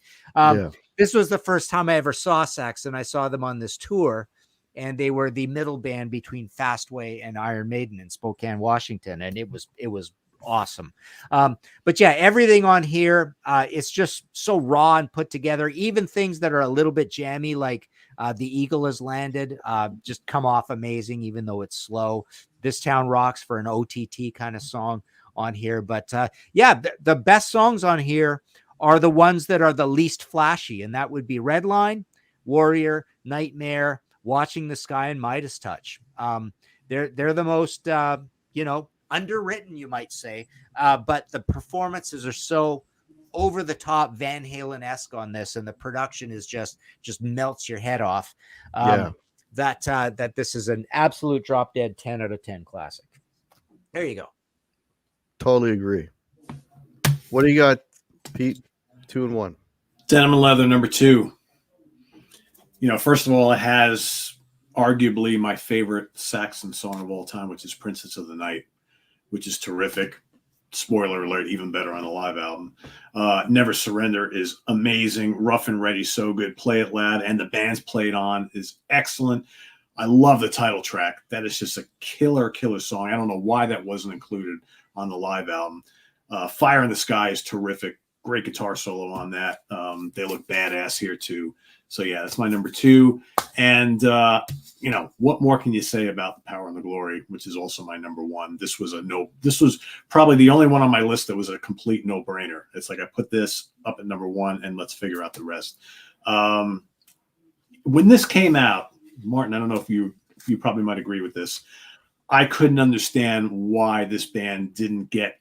This was the first time I ever saw Saxon. I saw them on this tour, and they were the middle band between Fastway and Iron Maiden in Spokane, Washington. And it was awesome. But yeah, everything on here, it's just so raw and put together. Even things that are a little bit jammy, like The Eagle Has Landed, just come off amazing, even though it's slow. This Town Rocks for an OTT kind of song on here. But yeah, the best songs on here are the ones that are the least flashy, and that would be Redline, Warrior, Nightmare, Watching the Sky, and Midas Touch. They're the most underwritten, you might say, but the performances are so over the top Van Halen-esque on this, and the production is just melts your head off. That this is an absolute drop dead 10 out of 10 classic. There you go. Totally agree. What do you got, Pete? 2 and 1. Denim and Leather, number 2. First of all, it has arguably my favorite Saxon song of all time, which is Princess of the Night, which is terrific. Spoiler alert, even better on the live album. Never Surrender is amazing. Rough and Ready, so good. Play It Loud, and the band's played on is excellent. I love the title track. That is just a killer song. I don't know why that wasn't included on the live album. Fire in the Sky is terrific. Great guitar solo on that. They look badass here too. So yeah, that's my number 2. And what more can you say about The Power and the Glory, which is also my number 1? This was probably the only one on my list that was a complete no-brainer. It's like I put this up at number 1 and let's figure out the rest. When this came out, Martin, I don't know if you probably might agree with this. I couldn't understand why this band didn't get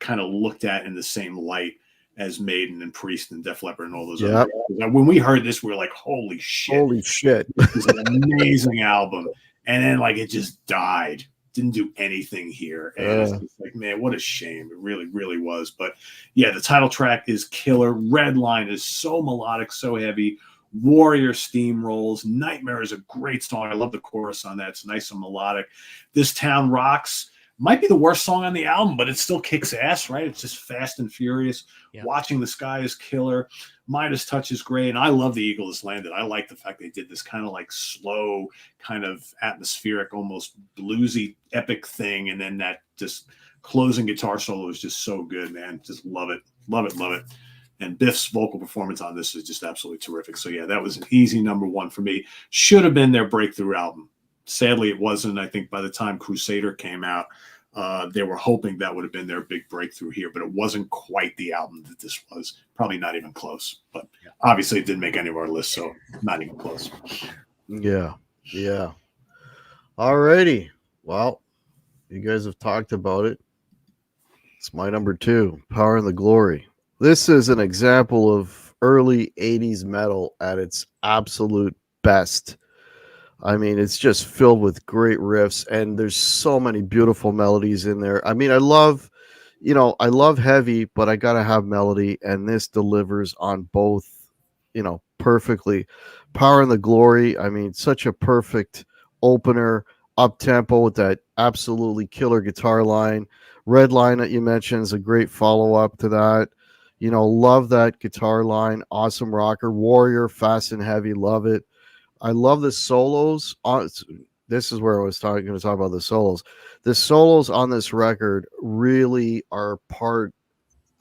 kind of looked at in the same light as Maiden and Priest and Def Leppard and all those other bands. When we heard this, we were like, holy shit. This is an amazing album. And then it just died. Didn't do anything here. And it's just like, man, what a shame. It really, really was. But yeah, the title track is killer. Redline is so melodic, so heavy. Warrior steamrolls. Nightmare is a great song. I love the chorus on that. It's nice and melodic. This Town Rocks might be the worst song on the album, but it still kicks ass, right? It's just fast and furious. Yeah. Watching the Sky is killer. Midas Touch is great. And I love The Eagle Has Landed. I like the fact they did this kind of slow, kind of atmospheric, almost bluesy, epic thing. And then that just closing guitar solo is just so good, man. Just love it. Love it. Love it. And Biff's vocal performance on this is just absolutely terrific. So yeah, that was an easy number 1 for me. Should have been their breakthrough album. Sadly, it wasn't. I think by the time Crusader came out, they were hoping that would have been their big breakthrough here, but it wasn't quite the album that this was. Probably not even close. But obviously, it didn't make any of our lists, so not even close. Yeah. All righty. Well, you guys have talked about it. It's my number 2, Power and the Glory. This is an example of early 80s metal at its absolute best. I mean, it's just filled with great riffs, and there's so many beautiful melodies in there. I mean, I love heavy, but I got to have melody, and this delivers on both, perfectly. Power and the Glory, I mean, such a perfect opener, up-tempo with that absolutely killer guitar line. Red Line that you mentioned is a great follow-up to that. Love that guitar line. Awesome rocker. Warrior, fast and heavy, love it. I love the solos. This is where I was going to talk about the solos. The solos on this record really are part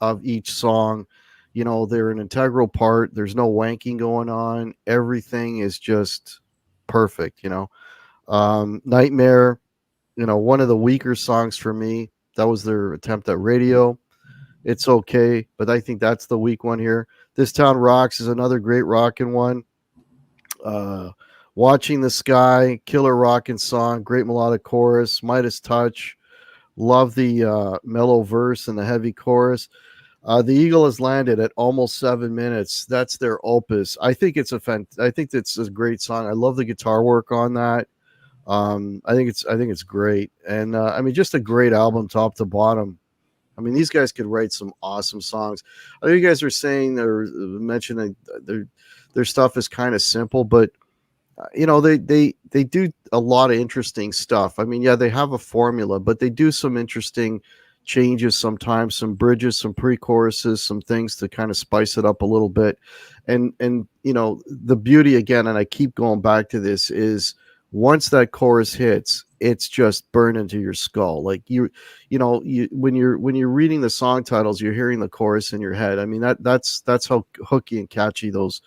of each song. They're an integral part. There's no wanking going on. Everything is just perfect. Nightmare, one of the weaker songs for me. That was their attempt at Radio. It's okay, but I think that's the weak one here. This Town Rocks is another great rockin' one. Watching the Sky, killer rockin' song, great melodic chorus. Midas Touch, love the mellow verse and the heavy chorus. The Eagle Has Landed at almost 7 minutes. That's their opus. I think it's a great song. I love the guitar work on that. I think it's great, and I mean, just a great album top to bottom. I mean, these guys could write some awesome songs. I know you guys are saying or mentioning their stuff is kind of simple, but they do a lot of interesting stuff. I mean, yeah, they have a formula, but they do some interesting changes sometimes, some bridges, some pre-choruses, some things to kind of spice it up a little bit. And the beauty again, and I keep going back to this, is once that chorus hits, it's just burned into your skull. Like when you're reading the song titles, you're hearing the chorus in your head. I mean, that's how hooky and catchy those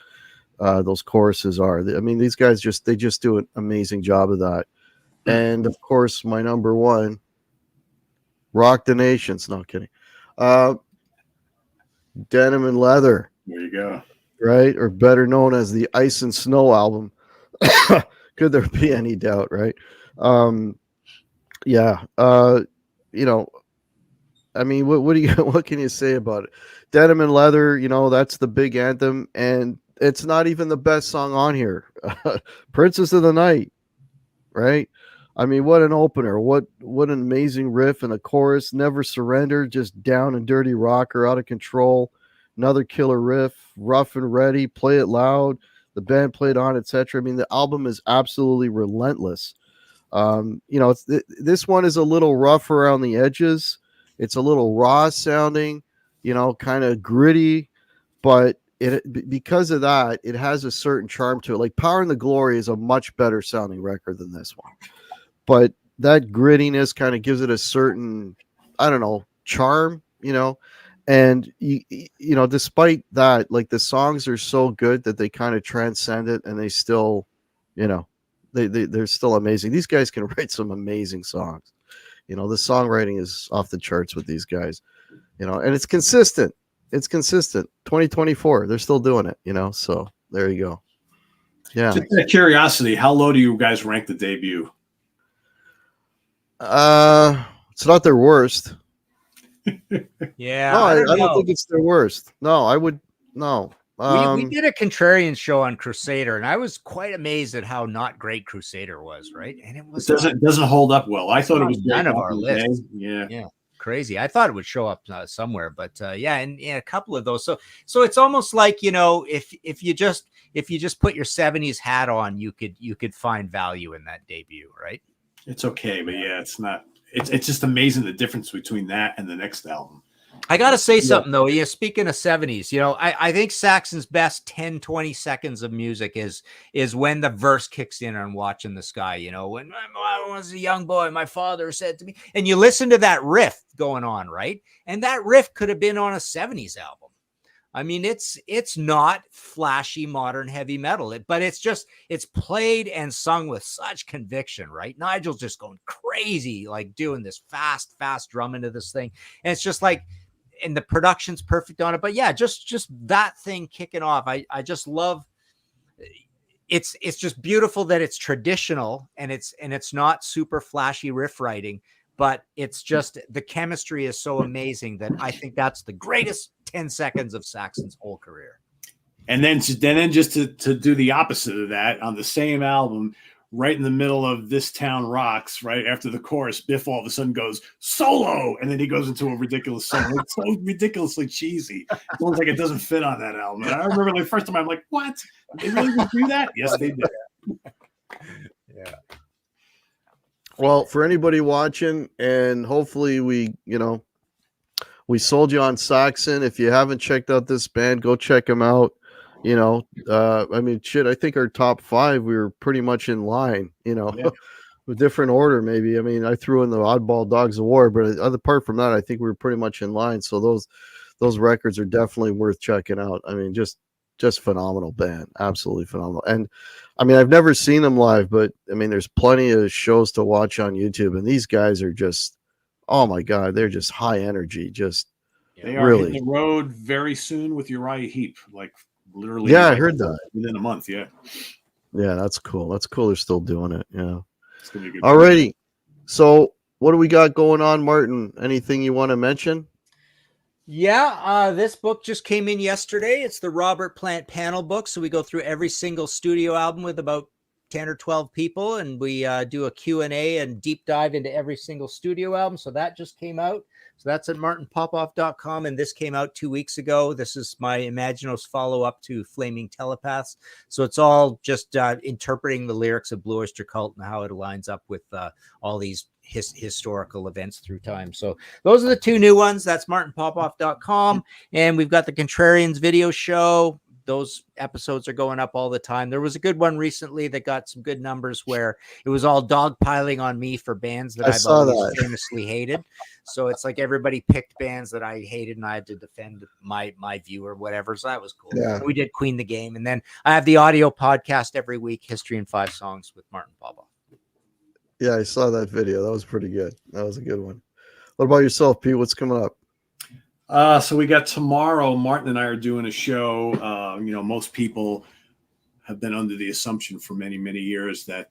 choruses are. I mean, these guys just do an amazing job of that. And of course, my number 1, Rock the Nations. No kidding. Denim and Leather, There you go. right? Or better known as the Ice and Snow album. Could there be any doubt, right? Yeah. You know, I mean, what do you what can you say about it? Denim and Leather, that's the big anthem, and it's not even the best song on here. Princess of the Night, right? I mean, what an opener! What an amazing riff and a chorus. Never Surrender, just down and dirty rocker, out of control. Another killer riff, rough and ready. Play It Loud. The band played on, etc. I mean, the album is absolutely relentless. This one is a little rough around the edges. It's a little raw sounding, kind of gritty, but because of that, it has a certain charm to it. Like Power and the Glory is a much better sounding record than this one, but that grittiness kind of gives it a certain, I don't know, charm, and despite that, like the songs are so good that they kind of transcend it, and they still, they're still amazing. These guys can write some amazing songs. The songwriting is off the charts with these guys, and it's consistent. It's consistent. 2024, they're still doing it, so there you go. Yeah. Just out of curiosity, how low do you guys rank the debut? It's not their worst. Yeah. No, I don't think it's their worst. No, I would, no. We did a contrarian show on Crusader, and I was quite amazed at how not great Crusader was, right? And it was doesn't hold up well. I thought it was none of our lists. Yeah, crazy. I thought it would show up somewhere, but and a couple of those. So it's almost like if you just put your 70s hat on, you could find value in that debut, right? It's okay, but yeah, it's not. It's just amazing the difference between that and the next album. I got to say something, though. Speaking of 70s, I think Saxon's best 10, 20 seconds of music is when the verse kicks in on Watching the Sky. When I was a young boy, my father said to me, and you listen to that riff going on, right? And that riff could have been on a 70s album. I mean, it's not flashy modern heavy metal, but it's played and sung with such conviction, right? Nigel's just going crazy, like doing this fast drum into this thing. And it's just like, and the production's perfect on it. But yeah, just that thing kicking off. I just love it's just beautiful that it's traditional and it's not super flashy riff writing, but it's just the chemistry is so amazing that I think that's the greatest 10 seconds of Saxon's whole career. And then just to do the opposite of that, on the same album, right in the middle of This Town Rocks, right after the chorus, Biff all of a sudden goes solo, and then he goes into a ridiculous song. It's so ridiculously cheesy. It's almost like it doesn't fit on that album. And I remember the first time I'm like, what? They really do that? Yes, they did. Yeah. Well, for anybody watching, and hopefully we sold you on Saxon. If you haven't checked out this band, go check them out. I mean, shit, I think our top 5, we were pretty much in line, Yeah. with different order, maybe. I mean, I threw in the Oddball Dogs of War, but apart from that, I think we were pretty much in line. So those records are definitely worth checking out. I mean, just phenomenal band, absolutely phenomenal. And I mean, I've never seen them live, but I mean, there's plenty of shows to watch on YouTube, and these guys are just, oh my God, they're just high energy. Just they are really hitting the road very soon with Uriah Heep, like literally. Yeah, I heard that within a month. Yeah, that's cool. That's cool. They're still doing it. Yeah. It's gonna be good. Alrighty. So what do we got going on, Martin? Anything you want to mention? Yeah, this book just came in yesterday. It's the Robert Plant panel book. So we go through every single studio album with about 10 or 12 people, and we do a Q&A and deep dive into every single studio album. So that just came out. So that's at martinpopoff.com, and this came out 2 weeks ago. This is my Imaginos follow-up to Flaming Telepaths. So it's all just interpreting the lyrics of Blue Oyster Cult and how it aligns up with all these historical events through time. So those are the 2 new ones. That's martinpopoff.com, and we've got the Contrarians video show. Those episodes are going up all the time. There was a good one recently that got some good numbers where it was all dogpiling on me for bands that I've always famously hated. So it's like everybody picked bands that I hated and I had to defend my view or whatever. So that was cool. Yeah. We did Queen the Game. And then I have the audio podcast every week, History in 5 Songs with Martin Popoff. Yeah, I saw that video. That was pretty good. That was a good one. What about yourself, Pete? What's coming up? So we got tomorrow. Martin and I are doing a show. Most people have been under the assumption for many, many years that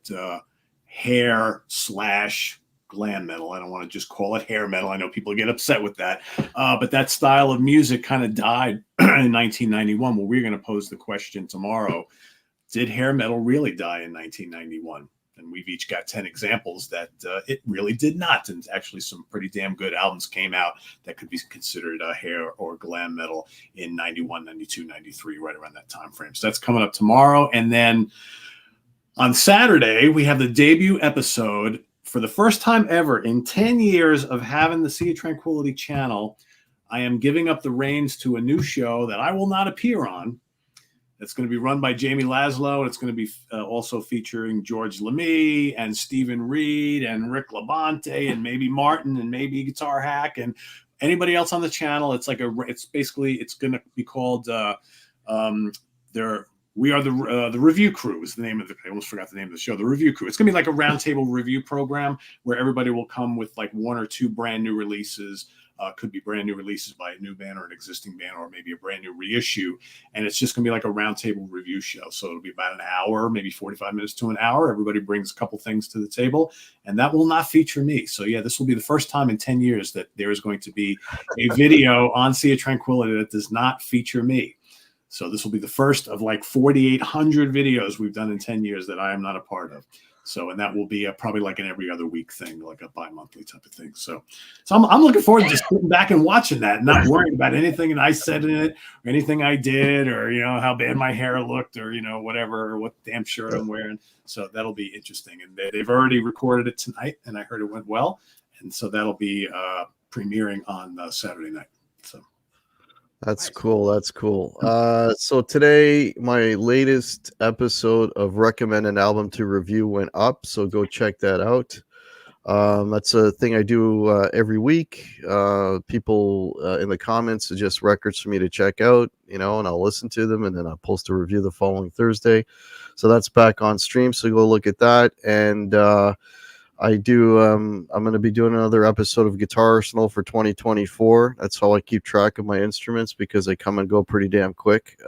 hair / glam metal. I don't want to just call it hair metal. I know people get upset with that. But that style of music kind of died in 1991. Well, we're going to pose the question tomorrow. Did hair metal really die in 1991? And we've each got 10 examples that it really did not. And actually some pretty damn good albums came out that could be considered hair or glam metal in 91, 92, 93, right around that time frame. So that's coming up tomorrow. And then on Saturday, we have the debut episode for the first time ever in 10 years of having the Sea of Tranquility channel. I am giving up the reins to a new show that I will not appear on. It's going to be run by Jamie Laszlo, and it's going to be also featuring George LeMay and Stephen Reed and Rick Labonte and maybe Martin and maybe Guitar Hack and anybody else on the channel. It's going to be called We Are the Review Crew is the name of I almost forgot the name of the show. The Review Crew. It's going to be like a roundtable review program where everybody will come with like one or two brand new releases. Could be brand new releases by a new band or an existing band, or maybe a brand new reissue. And it's just going to be like a roundtable review show. So it'll be about an hour, maybe 45 minutes to an hour. Everybody brings a couple things to the table, and that will not feature me. So yeah, this will be the first time in 10 years that there is going to be a video on Sea of Tranquility that does not feature me. So this will be the first of like 4,800 videos we've done in 10 years that I am not a part of. So, and that will be probably like an every other week thing, like a bi-monthly type of thing. So I'm looking forward to just sitting back and watching that, and not worrying about anything that I said in it or anything I did, or, how bad my hair looked, or, whatever, or what damn shirt I'm wearing. So that'll be interesting. And they've already recorded it tonight, and I heard it went well. And so that'll be premiering on Saturday night. So. That's cool. That's cool. So today, my latest episode of Recommend an Album to Review went up. So go check that out. That's a thing I do every week. People in the comments suggest records for me to check out, and I'll listen to them, and then I'll post a review the following Thursday. So that's back on stream. So go look at that. And I do. I'm going to be doing another episode of Guitar Arsenal for 2024. That's how I keep track of my instruments, because they come and go pretty damn quick.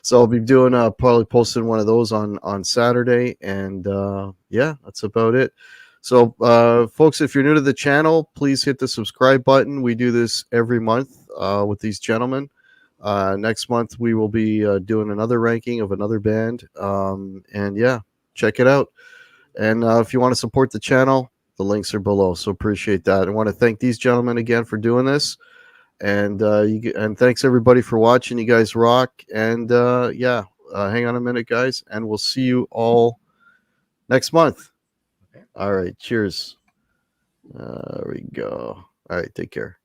So I'll be doing probably posting one of those on Saturday, and yeah, that's about it. So folks, if you're new to the channel, please hit the subscribe button. We do this every month with these gentlemen. Next month we will be doing another ranking of another band, and yeah, check it out. And if you want to support the channel, the links are below. So appreciate that. I want to thank these gentlemen again for doing this. And and thanks everybody for watching. You guys rock. And yeah, hang on a minute, guys. And we'll see you all next month. Okay. All right. Cheers. There we go. All right. Take care.